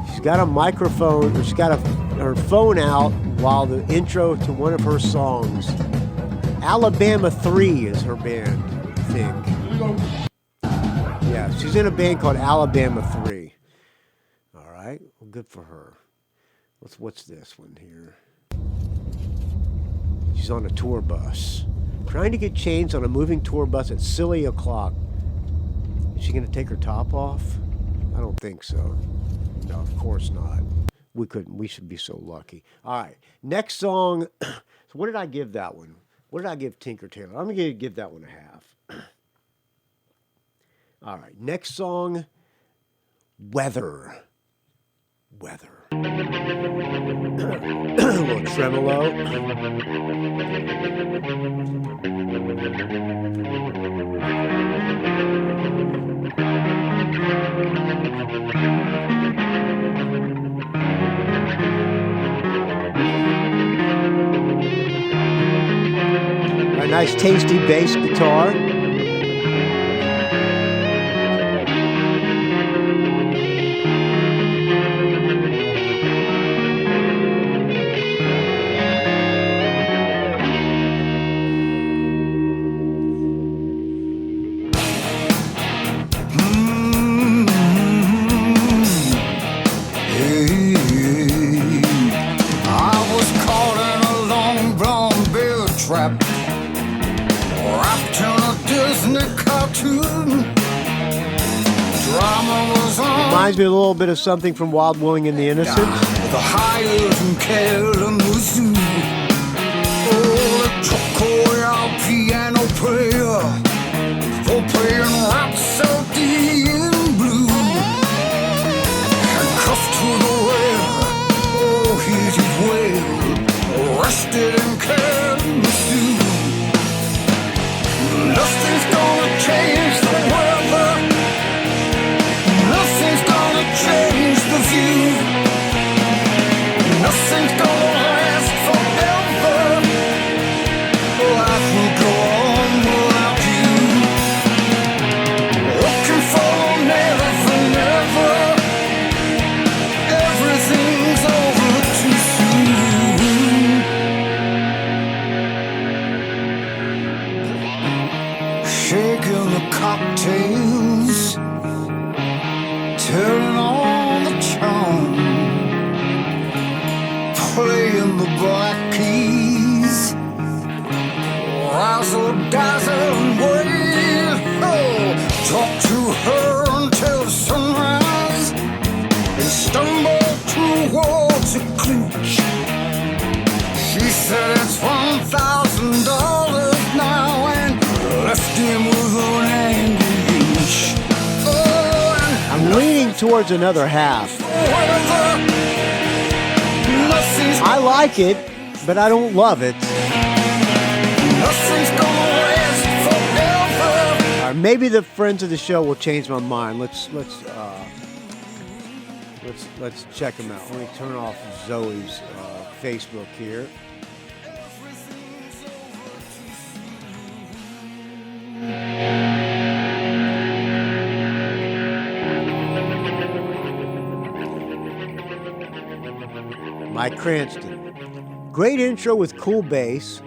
She's got a microphone, or she's got her phone out while the intro to one of her songs. Alabama 3 is her band, I think. Yeah, she's in a band called Alabama 3. All right, well, good for her. What's this one here? She's on a tour bus. Trying to get changed on a moving tour bus at silly o'clock. Is she going to take her top off? I don't think so. No, of course not. We should be so lucky. All right, next song. So what did I give that one? What did I give Tinker Tailor? I'm going to give that one a half. All right, next song. Weather. A little tremolo. A nice tasty bass guitar. Reminds me a little bit of something from Wild Willing and the Innocents. The highest in Kalamazoo. Oh, the chocolate piano player for playing Rhapsody in Blue. Handcuffed to the rail, oh, heated well, arrested in Kalamazoo. Nothing's gonna change the weather. Nothing's gonna change the view. Nothing's gonna last forever. Life will go on without you. Looking for never, never. Everything's over too soon. Shaking the cocktails, turn on the charm, playing the black keys, razzle dazzle and wait. Oh, talk to her until sunrise, and stumble towards a clinch. She said it's $1,000 now, and left him with an angry inch. I'm leaning towards another half. I like it, but I don't love it. Maybe the friends of the show will change my mind. Let's check them out. Let me turn off Zoe's Facebook here. Mike Cranston. Great intro with cool bass.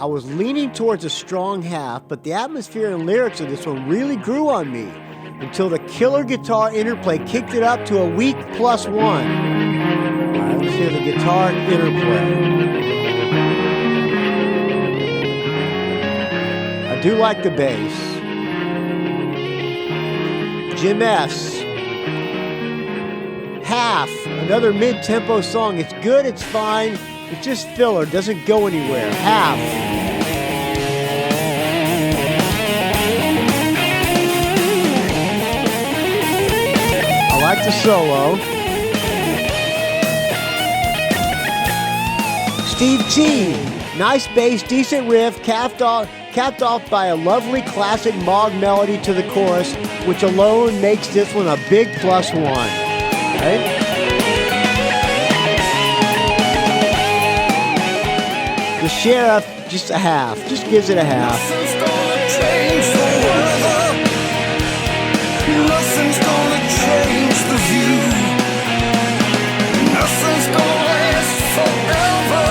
I was leaning towards a strong half, but the atmosphere and lyrics of this one really grew on me until the killer guitar interplay kicked it up to a weak +1. All right, let's hear the guitar interplay. I do like the bass. Jim S. Half, another mid-tempo song. It's good, it's fine, it's just filler, doesn't go anywhere. Half. the solo. Steve T. Nice bass, decent riff, capped off by a lovely classic Mogg melody to the chorus, which alone makes this one a big +1. Right? The sheriff, just a half. Just gives it a half. Nothing's gonna change the weather. Nothing's gonna change the view. Nothing's gonna last forever.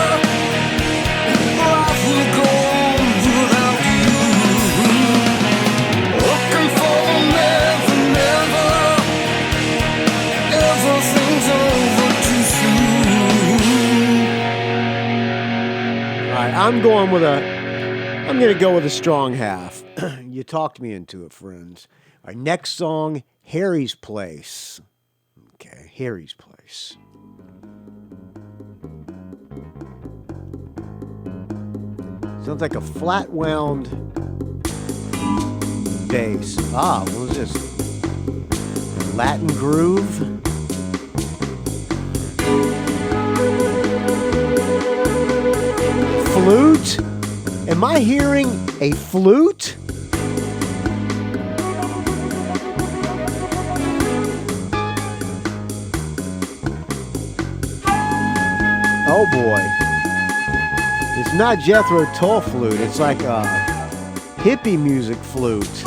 Life will go on without you. Looking for the never, never. Everything's over too soon. All right, I'm going to go with a strong half. You talked me into it, friends. All right, next song, Harry's Place. Okay, Harry's Place. Sounds like a flat wound bass. Ah, what was this? Latin groove? Flute? Am I hearing a flute? Oh boy. It's not Jethro Tull flute, it's like a hippie music flute.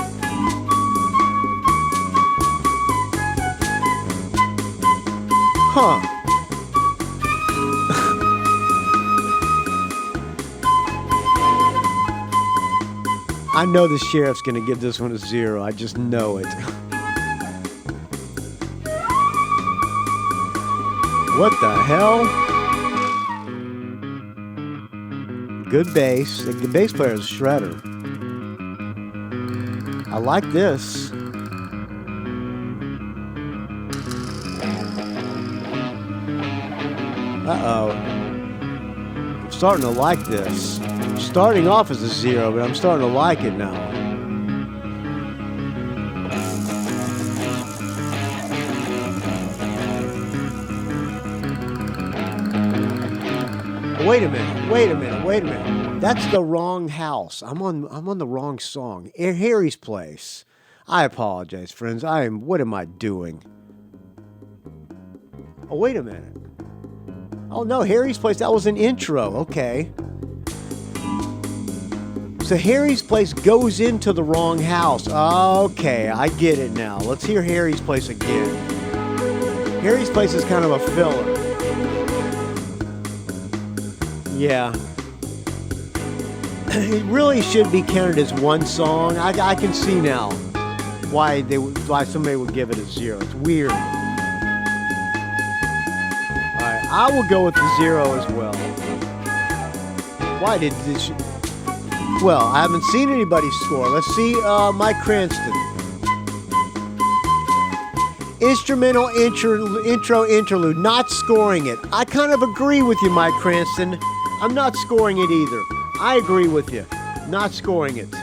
Huh. I know the sheriff's gonna give this one a 0. I just know it. What the hell? Good bass. The bass player is a shredder. I like this. Uh-oh. I'm starting to like this. Starting off as a 0, but I'm starting to like it now. Wait a minute. That's the wrong house. I'm on the wrong song. Harry's Place. I apologize, friends. What am I doing? Oh, wait a minute. Oh no, Harry's Place, that was an intro. Okay. So Harry's Place goes into the wrong house. Okay, I get it now. Let's hear Harry's Place again. Harry's Place is kind of a filler. Yeah. It really should be counted as one song. I can see now why somebody would give it a 0. It's weird. Alright, I will go with the 0 as well. Why did this... Well, I haven't seen anybody score. Let's see Mike Cranston. Instrumental intro interlude, not scoring it. I kind of agree with you, Mike Cranston. I'm not scoring it either. I agree with you. Not scoring it.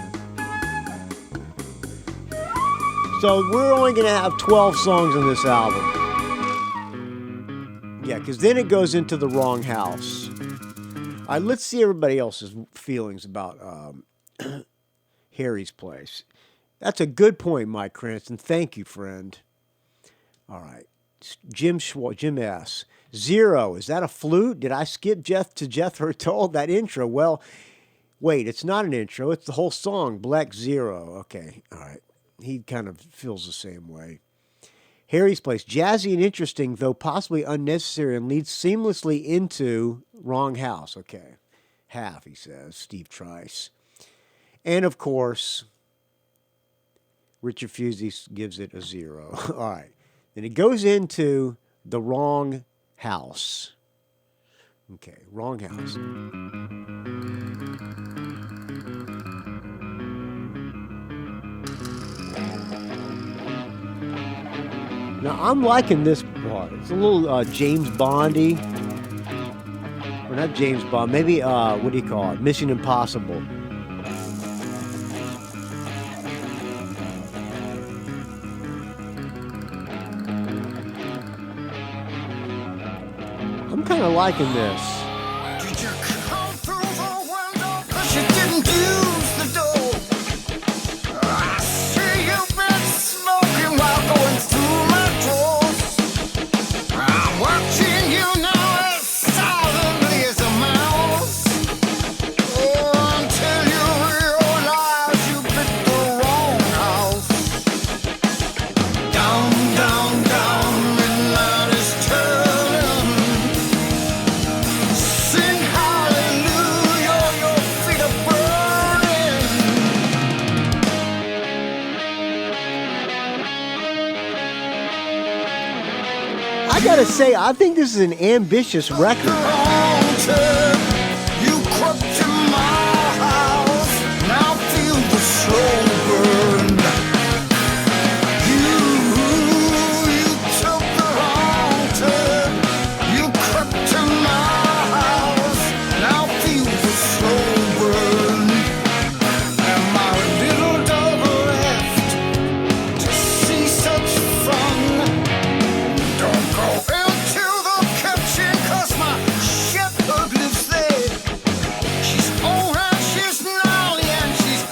So we're only going to have 12 songs on this album. Yeah, because then it goes into the wrong house. All right, let's see everybody else's feelings about Harry's Place. That's a good point, Mike Cranston. Thank you, friend. All right. Jim S. 0. Is that a flute? Did I skip Jethro Tull? That intro? Well, wait, it's not an intro. It's the whole song. Black 0. Okay. All right. He kind of feels the same way. Harry's Place. Jazzy and interesting, though possibly unnecessary, and leads seamlessly into wrong house. Okay. Half, he says. Steve Trice. And, of course, Richard Fusey gives it a 0. All right. Then it goes into the wrong house. Okay, wrong house. Now, I'm liking this part. It's a little James Bondy. Or not James Bond. Maybe, what do you call it? Mission Impossible. I'm kind of liking this. Did you come through the window? 'Cause you didn't use the door. I see you've been smoking while going through my drawers. I'm watching you now as silently as a mouse. Oh, until you realize you bit the wrong house. Down, down, down, midnight is turning. Sing hallelujah, your feet are burning. I gotta say, I think this is an ambitious record. Wrong turn, you crept to my house. Now feel the slow burn. You took the wrong turn. You crept to my house. Now feel the slow burn. And my little dog left to see such fun. Don't go into the kitchen 'cause my shepherd lives there. She's old and she's gnarly and she's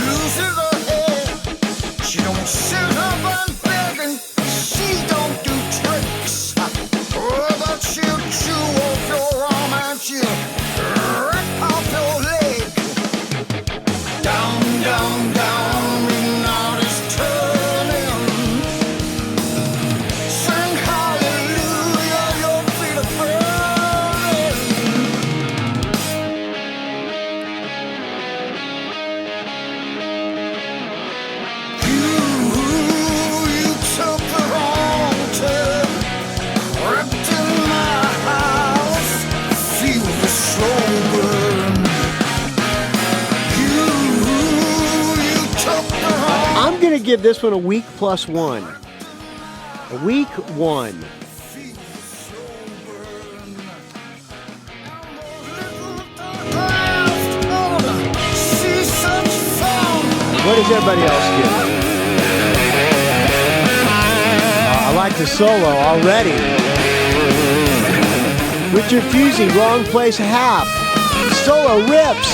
losing her hair. She don't sit up and beg and she don't do tricks. Oh, but she'll chew off your arm and she'll rip off your leg. Down, down, down, midnight is turning. Sing hallelujah, your feet are burning. You took the wrong turn, crept in my house, feel the slow burn. You took the wrong. I'm gonna give this one a week plus one. A week one. See such fun. What does everybody else give? I like the solo already. Richard Fusey, wrong place half. Solo rips.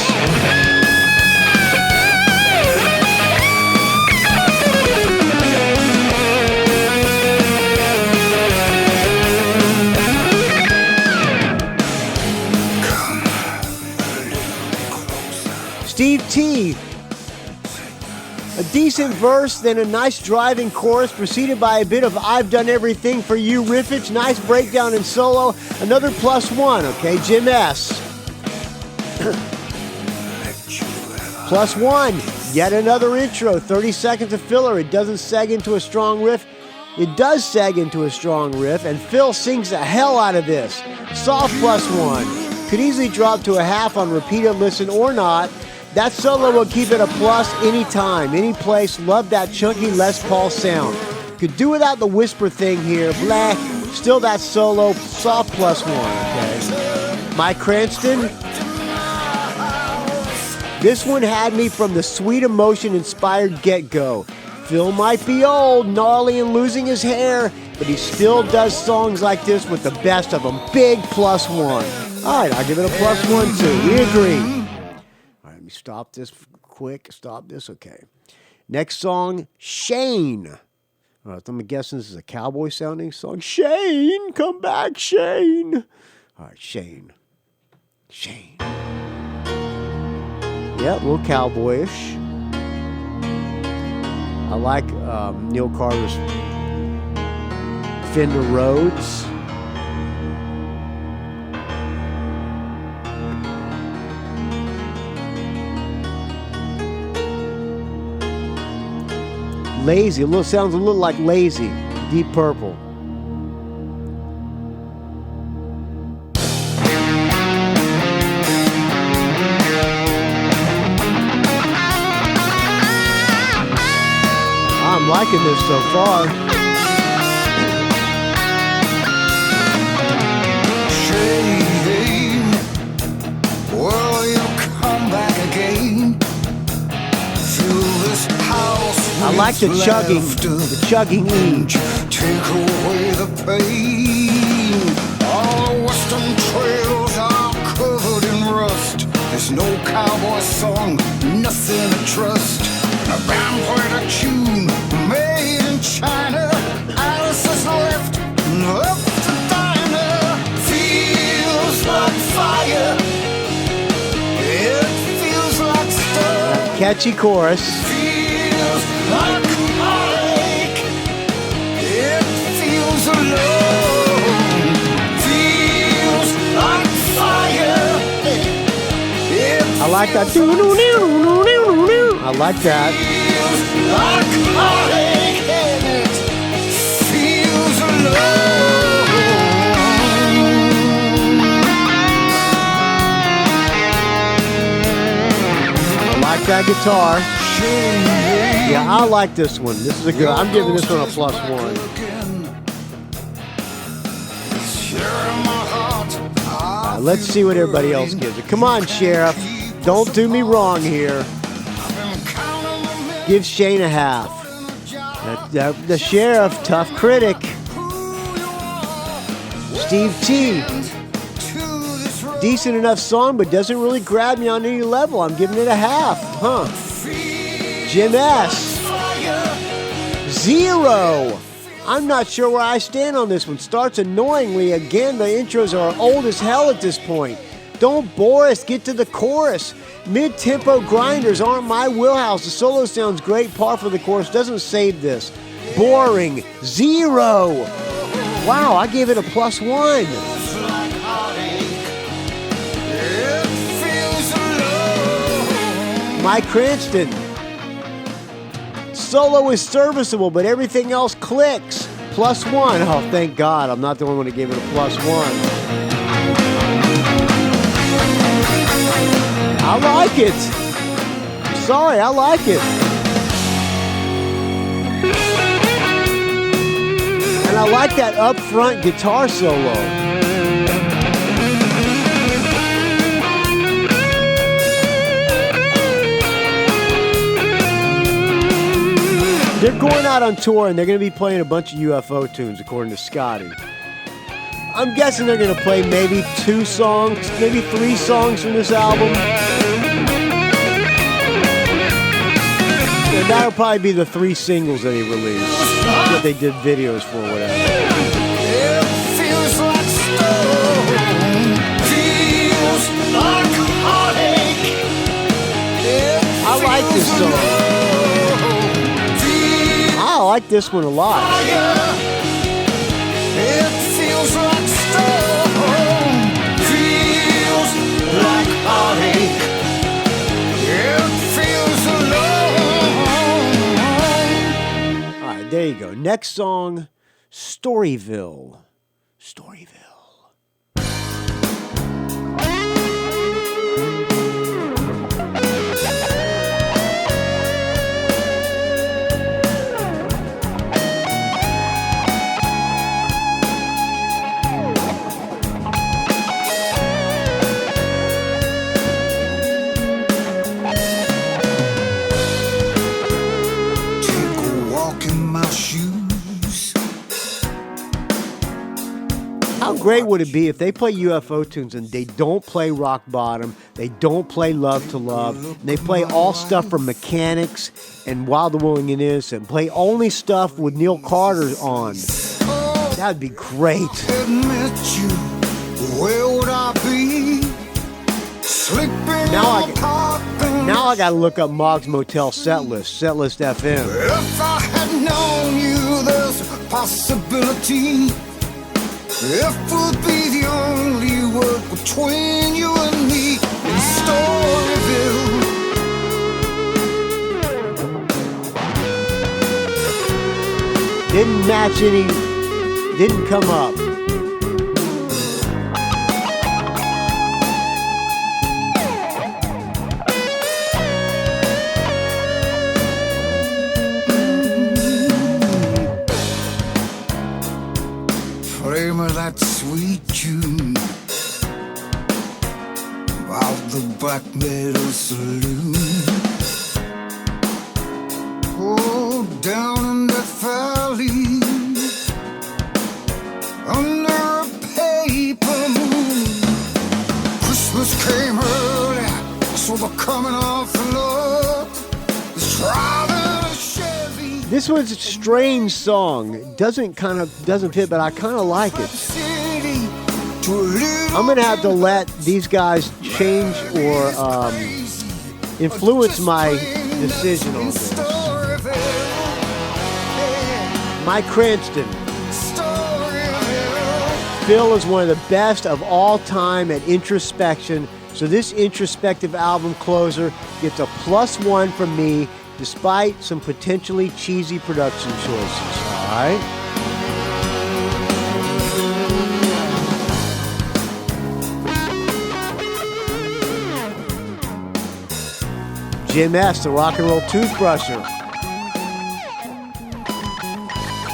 Steve T. A decent verse, then a nice driving chorus, preceded by a bit of I've done everything for you riffage. Nice breakdown and solo. Another plus one, okay? Jim S. Plus one. Yet another intro. 30 seconds of filler. It doesn't seg into a strong riff. It does seg into a strong riff, and Phil sings the hell out of this. Soft plus one. Could easily drop to a half on repeated listen or not. That solo will keep it a plus anytime, any place. Love that chunky Les Paul sound. Could do without the whisper thing here. Blah. Still that solo. Soft plus one, okay? Mike Cranston. This one had me from the sweet emotion inspired get-go. Phil might be old, gnarly, and losing his hair, but he still does songs like this with the best of them. Big plus one. All right, I'll give it a plus one too. We agree. All right, let me stop this quick. Stop this. Okay. Next song, Shane. All right, I'm guessing this is a cowboy sounding song. Shane, come back, Shane. All right, Shane. Shane. Yeah, a little cowboyish. I like Neil Carter's Fender Rhodes. Lazy, sounds a little like Lazy, Deep Purple. I'm liking this so far. Shane, will you come back again? Fill this house I like the chugging E. Take away the pain. All the western trails are covered in rust. There's no cowboy song, nothing to trust. A band played a tune made in China. Alice has left the diner. Feels like fire. It feels like stuff. Catchy chorus. Feels like heartache. It feels alone. Feels like fire. I like that. I like that. Feels like heartache. It feels alone. I like that guitar. Yeah, I like this one. This is a good. I'm giving this one a +1. Let's see what everybody else gives it. Come on, Sheriff. Don't do me wrong here. Give Shane a half. The Sheriff, tough critic. Steve T. Decent enough song, but doesn't really grab me on any level. I'm giving it a half. Huh. Jim S. 0. I'm not sure where I stand on this one. Starts annoyingly. Again, the intros are old as hell at this point. Don't bore us. Get to the chorus. Mid-tempo grinders aren't my wheelhouse. The solo sounds great. Par for the chorus. Doesn't save this. Boring. 0. Wow, I gave it a +1. Mike Cranston. Solo is serviceable, but everything else clicks. +1. Oh, thank God. I'm not the only one to give it a +1. I like it. Sorry, I like it. And I like that up-front guitar solo. They're going out on tour and they're going to be playing a bunch of UFO tunes, according to Scotty. I'm guessing they're going to play maybe 2 songs, maybe 3 songs from this album. And that'll probably be the 3 singles that he released, that they did videos for, whatever. It feels like stone. Feels like heartache. I like this song. I like this one a lot. It feels like stone. Feels like heartache. It feels alone. All right, there you go. Next song, Storyville. Storyville. How great would it be if they play UFO tunes and they don't play Rock Bottom, they don't play Love to Love, and they play all stuff from Mechanics and Wild the Willing and Innocent, play only stuff with Neil Carter on. That'd be great. Admit you, where would I be? Sleeping Now I gotta look up Moggs Motel Setlist FM. If I had known you, there's a possibility. If would be the only word between you and me in Storyville. Didn't match any, didn't come up. Play me that sweet tune about the Black Meadow Saloon. Oh, down in that valley, under a for the coming off the Lord. He's driving a Chevy. This was a strange song. Doesn't fit, but I kind of like it. City to a little I'm gonna have to let these guys change or influence my decision on this. Mike Cranston. Phil is one of the best of all time at introspection, so this introspective album closer gets a +1 from me, despite some potentially cheesy production choices. All right? Jim S., the rock and roll toothbrusher.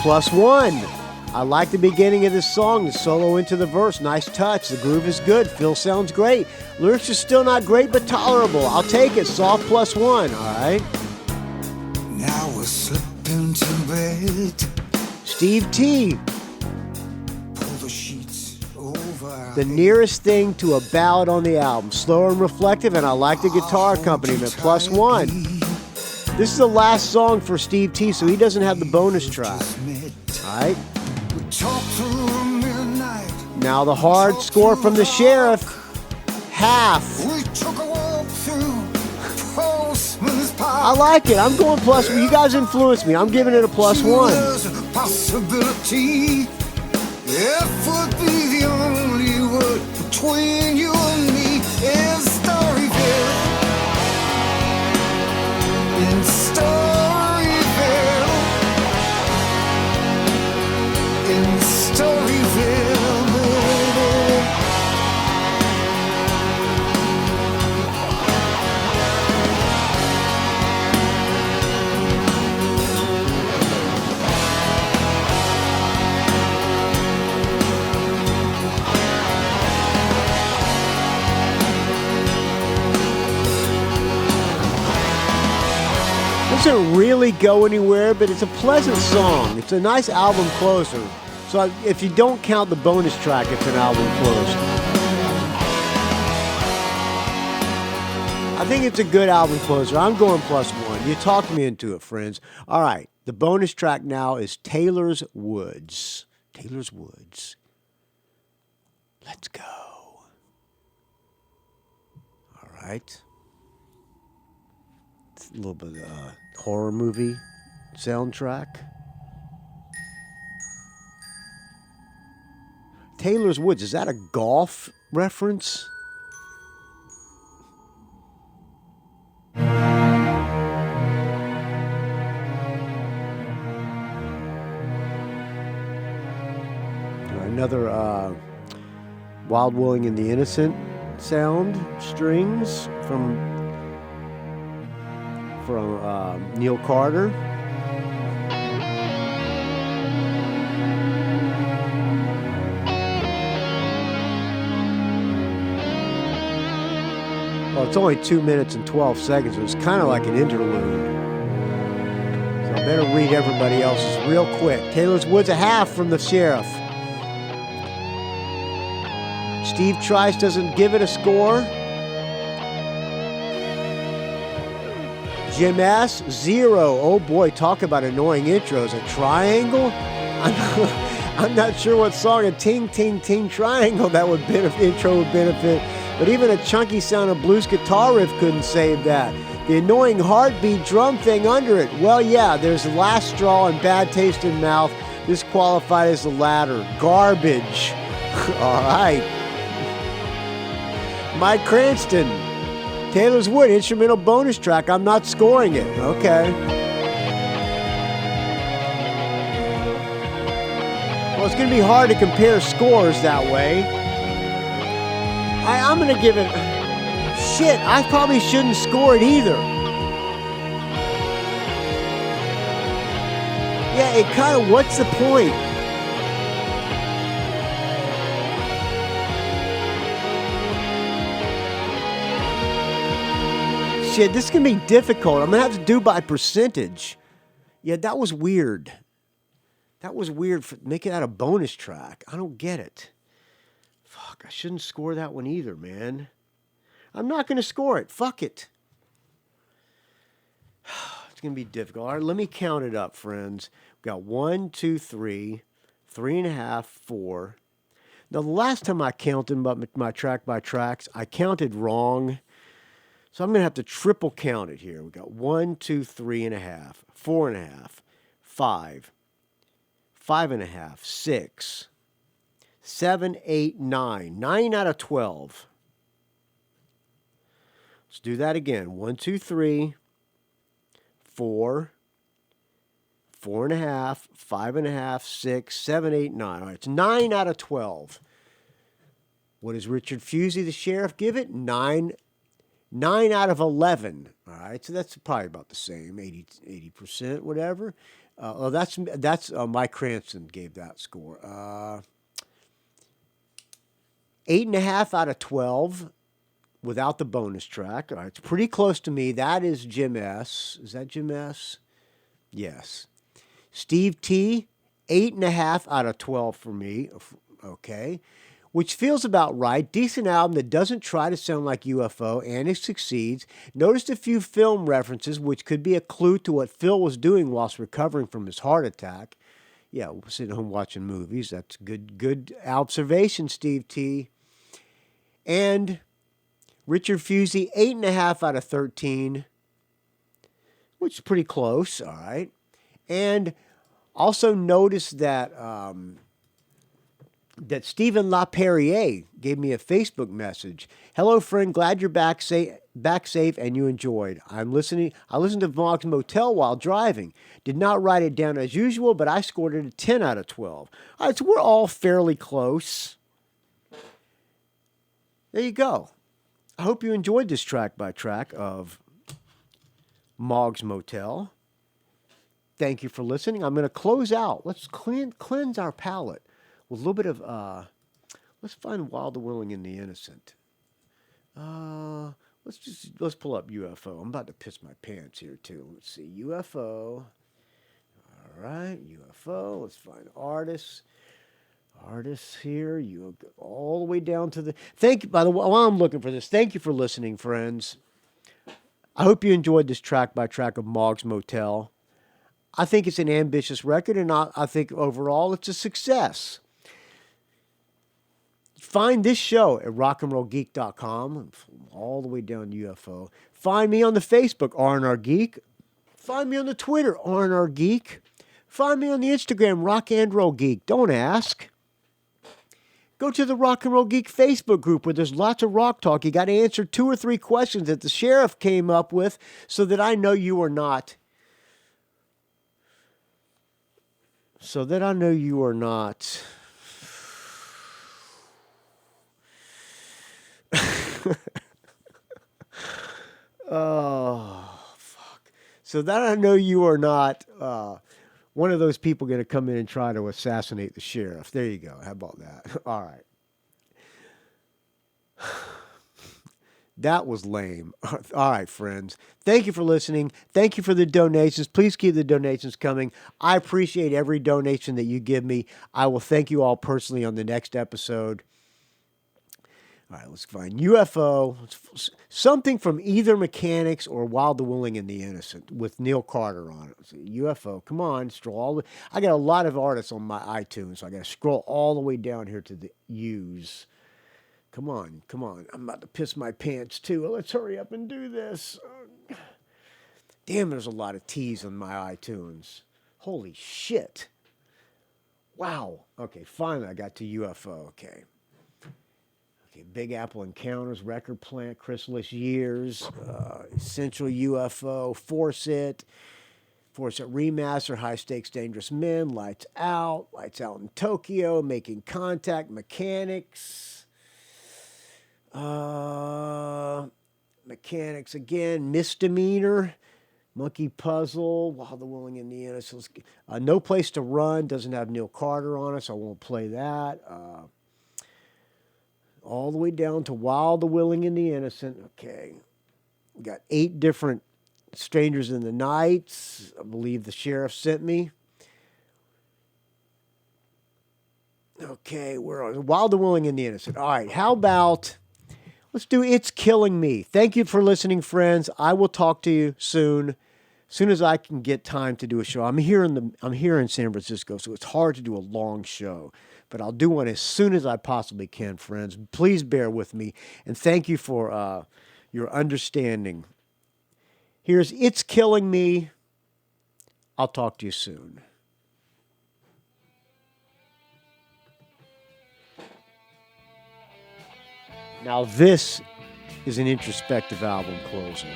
+1. I like the beginning of this song, the solo into the verse. Nice touch. The groove is good. Phil sounds great. Lyrics are still not great, but tolerable. I'll take it. Soft +1. All right. Now we're slipping to bed. Steve T. Pull the sheets over. The nearest thing to a ballad on the album. Slower and reflective, and I like the guitar accompaniment. +1. This is the last song for Steve T, so he doesn't have the bonus track. All right. Talk through midnight. Now the hard score from the sheriff. Half. We took a walk through Postman's Park. I like it. I'm going +1. You guys influenced me. I'm giving it a +1. There's a possibility. If would be the only word between you and me is Storyville. In Storyville. In Storyville, baby. Doesn't really go anywhere, but it's a pleasant song. It's a nice album closer. So if you don't count the bonus track, it's an album closer. I think it's a good album closer. I'm going +1. You talked me into it, friends. All right. The bonus track now is Taylor's Woods. Taylor's Woods. Let's go. All right. It's a little bit of horror movie soundtrack. Taylor's Woods, is that a golf reference? Another Wild Willing and the Innocent sound strings from Neil Carter. Well, it's only 2 minutes and 12 seconds. It was kind of like an interlude. So I better read everybody else's real quick. Taylor's Woods, a half from the sheriff. Steve Trice doesn't give it a score. Jim S, 0. Oh boy, talk about annoying intros. A triangle? I'm not sure what song a ting ting ting triangle that would intro would benefit, but even a chunky sound of blues guitar riff couldn't save that. The annoying heartbeat drum thing under it. Well, yeah, there's the last straw and bad taste in mouth. This qualified as the latter. Garbage. All right. Mike Cranston. Taylor's Wood, instrumental bonus track. I'm not scoring it. Okay. Well, it's going to be hard to compare scores that way. I'm going to give it... Shit, I probably shouldn't score it either. Yeah, it kind of... What's the point? Shit, this can be difficult. I'm going to have to do by percentage. Yeah, that was weird. That was weird. Make it out a bonus track. I don't get it. Fuck, I shouldn't score that one either, man. I'm not going to score it. Fuck it. It's going to be difficult. All right, let me count it up, friends. We've got 1, 2, 3, 3.5, 4. Now, the last time I counted my track by tracks, I counted wrong. So I'm going to have to triple count it here. We've got 1, 2, 3.5, 4.5, 5, 5.5, 6, 7, 8, 9. 9 out of 12. Let's do that again. 1, 2, 3, 4, 4.5, 5.5, 6, 7, 8, 9. All right, it's 9 out of 12. What does Richard Fusey, the sheriff, give it? 9 out of 11. All right, so that's probably about the same, 80%, whatever. That's Mike Cranston gave that score. 8.5 out of 12 without the bonus track. All right, it's pretty close to me. That is Jim S. Is that Jim S? Yes. Steve T, 8.5 out of 12 for me. Okay. Which feels about right. Decent album that doesn't try to sound like UFO, and it succeeds. Noticed a few film references, which could be a clue to what Phil was doing whilst recovering from his heart attack. Yeah, sitting home watching movies. That's good observation, Steve T. And Richard Fusey, 8.5 out of 13, which is pretty close. All right. And also noticed that that Stephen LaPerriere gave me a Facebook message. Hello, friend. Glad you're back safe and you enjoyed. I listened to Moggs Motel while driving. Did not write it down as usual, but I scored it a 10 out of 12. All right, so we're all fairly close. There you go. I hope you enjoyed this track by track of Moggs Motel. Thank you for listening. I'm going to close out. Let's cleanse our palate with a little bit of, let's find Wild the Willing and the Innocent. Let's pull up UFO. I'm about to piss my pants here too. Let's see, UFO. All right, UFO. Let's find artists. Artists here. You go all the way down to the. Thank you. By the way, while I'm looking for this, thank you for listening, friends. I hope you enjoyed this track by track of Moggs Motel. I think it's an ambitious record, and I think overall it's a success. Find this show at rockandrollgeek.com, all the way down to UFO. Find me on the Facebook, R&R Geek. Find me on the Twitter, R&R Geek. Find me on the Instagram, Rock and Roll Geek. Don't ask. Go to the Rock and Roll Geek Facebook group where there's lots of rock talk. You got to answer 2 or 3 questions that the sheriff came up with so that I know you are not. So that I know you are not. Oh, fuck. So that I know you are not one of those people going to come in and try to assassinate the sheriff. There you go. How about that? All right. That was lame. All right, friends. Thank you for listening. Thank you for the donations. Please keep the donations coming. I appreciate every donation that you give me. I will thank you all personally on the next episode. All right, let's find UFO. Something from either Mechanics or Wild the Willing and the Innocent with Neil Carter on it. So UFO. Come on, I got a lot of artists on my iTunes, so I got to scroll all the way down here to the U's. Come on. I'm about to piss my pants too. Let's hurry up and do this. Damn, there's a lot of T's on my iTunes. Holy shit. Wow. Okay, finally I got to UFO. Okay, Big Apple Encounters, Record Plant, Chrysalis Years, Essential UFO, Force It Remaster, High Stakes Dangerous Men, Lights Out in Tokyo, Making Contact, Mechanics. Mechanics again, Misdemeanor, Monkey Puzzle, Wild the Willing and the Innocent. No Place to Run doesn't have Neil Carter on it, so I won't play that. All the way down to Wild the Willing and the Innocent. Okay, we got 8 different Strangers in the Nights. I believe the sheriff sent me. Okay, where are Wild the Willing and the Innocent? All right, how about Let's do It's Killing Me. Thank you for listening, friends. I will talk to you soon. As soon as I can get time to do a show. I'm here in San Francisco, so it's hard to do a long show. But I'll do one as soon as I possibly can, friends. Please bear with me. And thank you for your understanding. Here's It's Killing Me. I'll talk to you soon. Now this is an introspective album closer.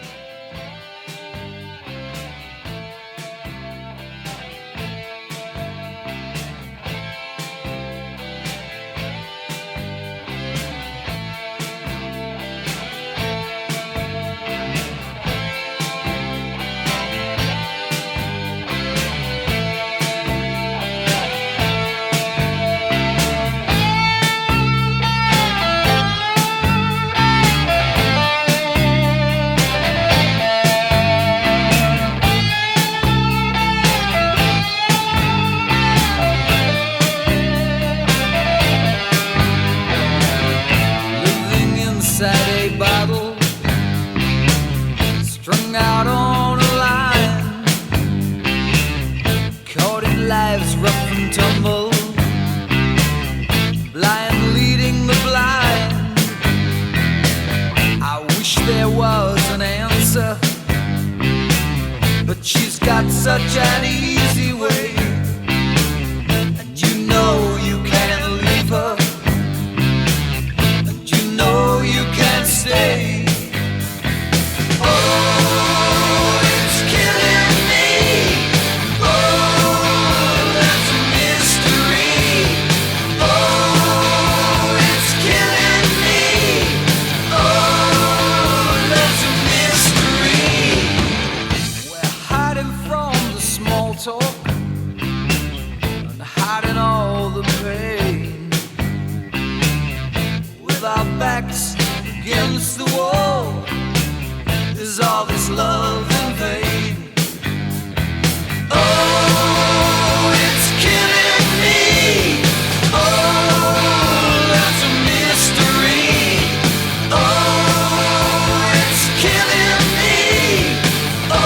Such an easy way, and you know you can't leave her, and you know you can't stay. Oh, it's killing me. Oh, that's a mystery. Oh, it's killing me. Oh, that's a mystery. We're hiding from small talk and hiding all the pain, with our backs against the wall. Is all this love in vain? Oh, it's killing me. Oh, that's a mystery. Oh, it's killing me. Oh,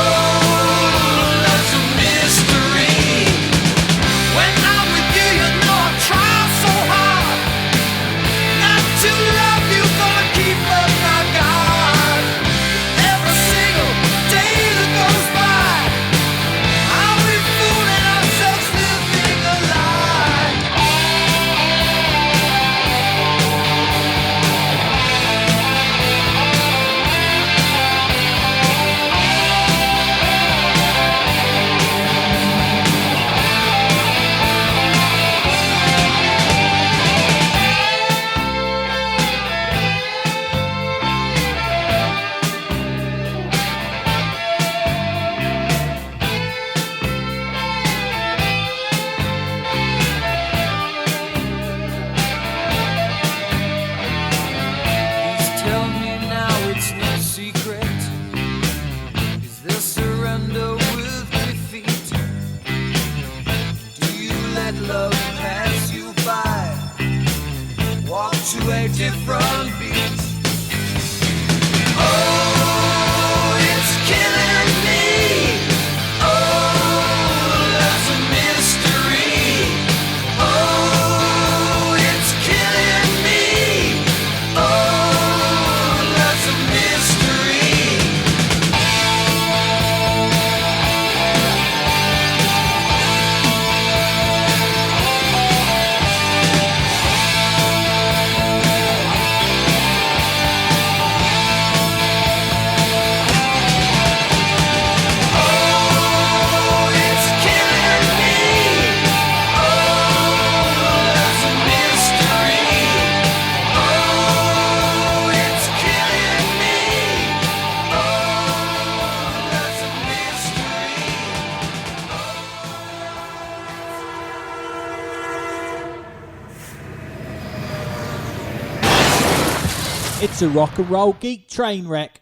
to a different beat. Oh, it's killing me. Oh, that's a mystery. Oh, it's killing me. Oh, that's a mystery. It's a rock and roll geek train wreck.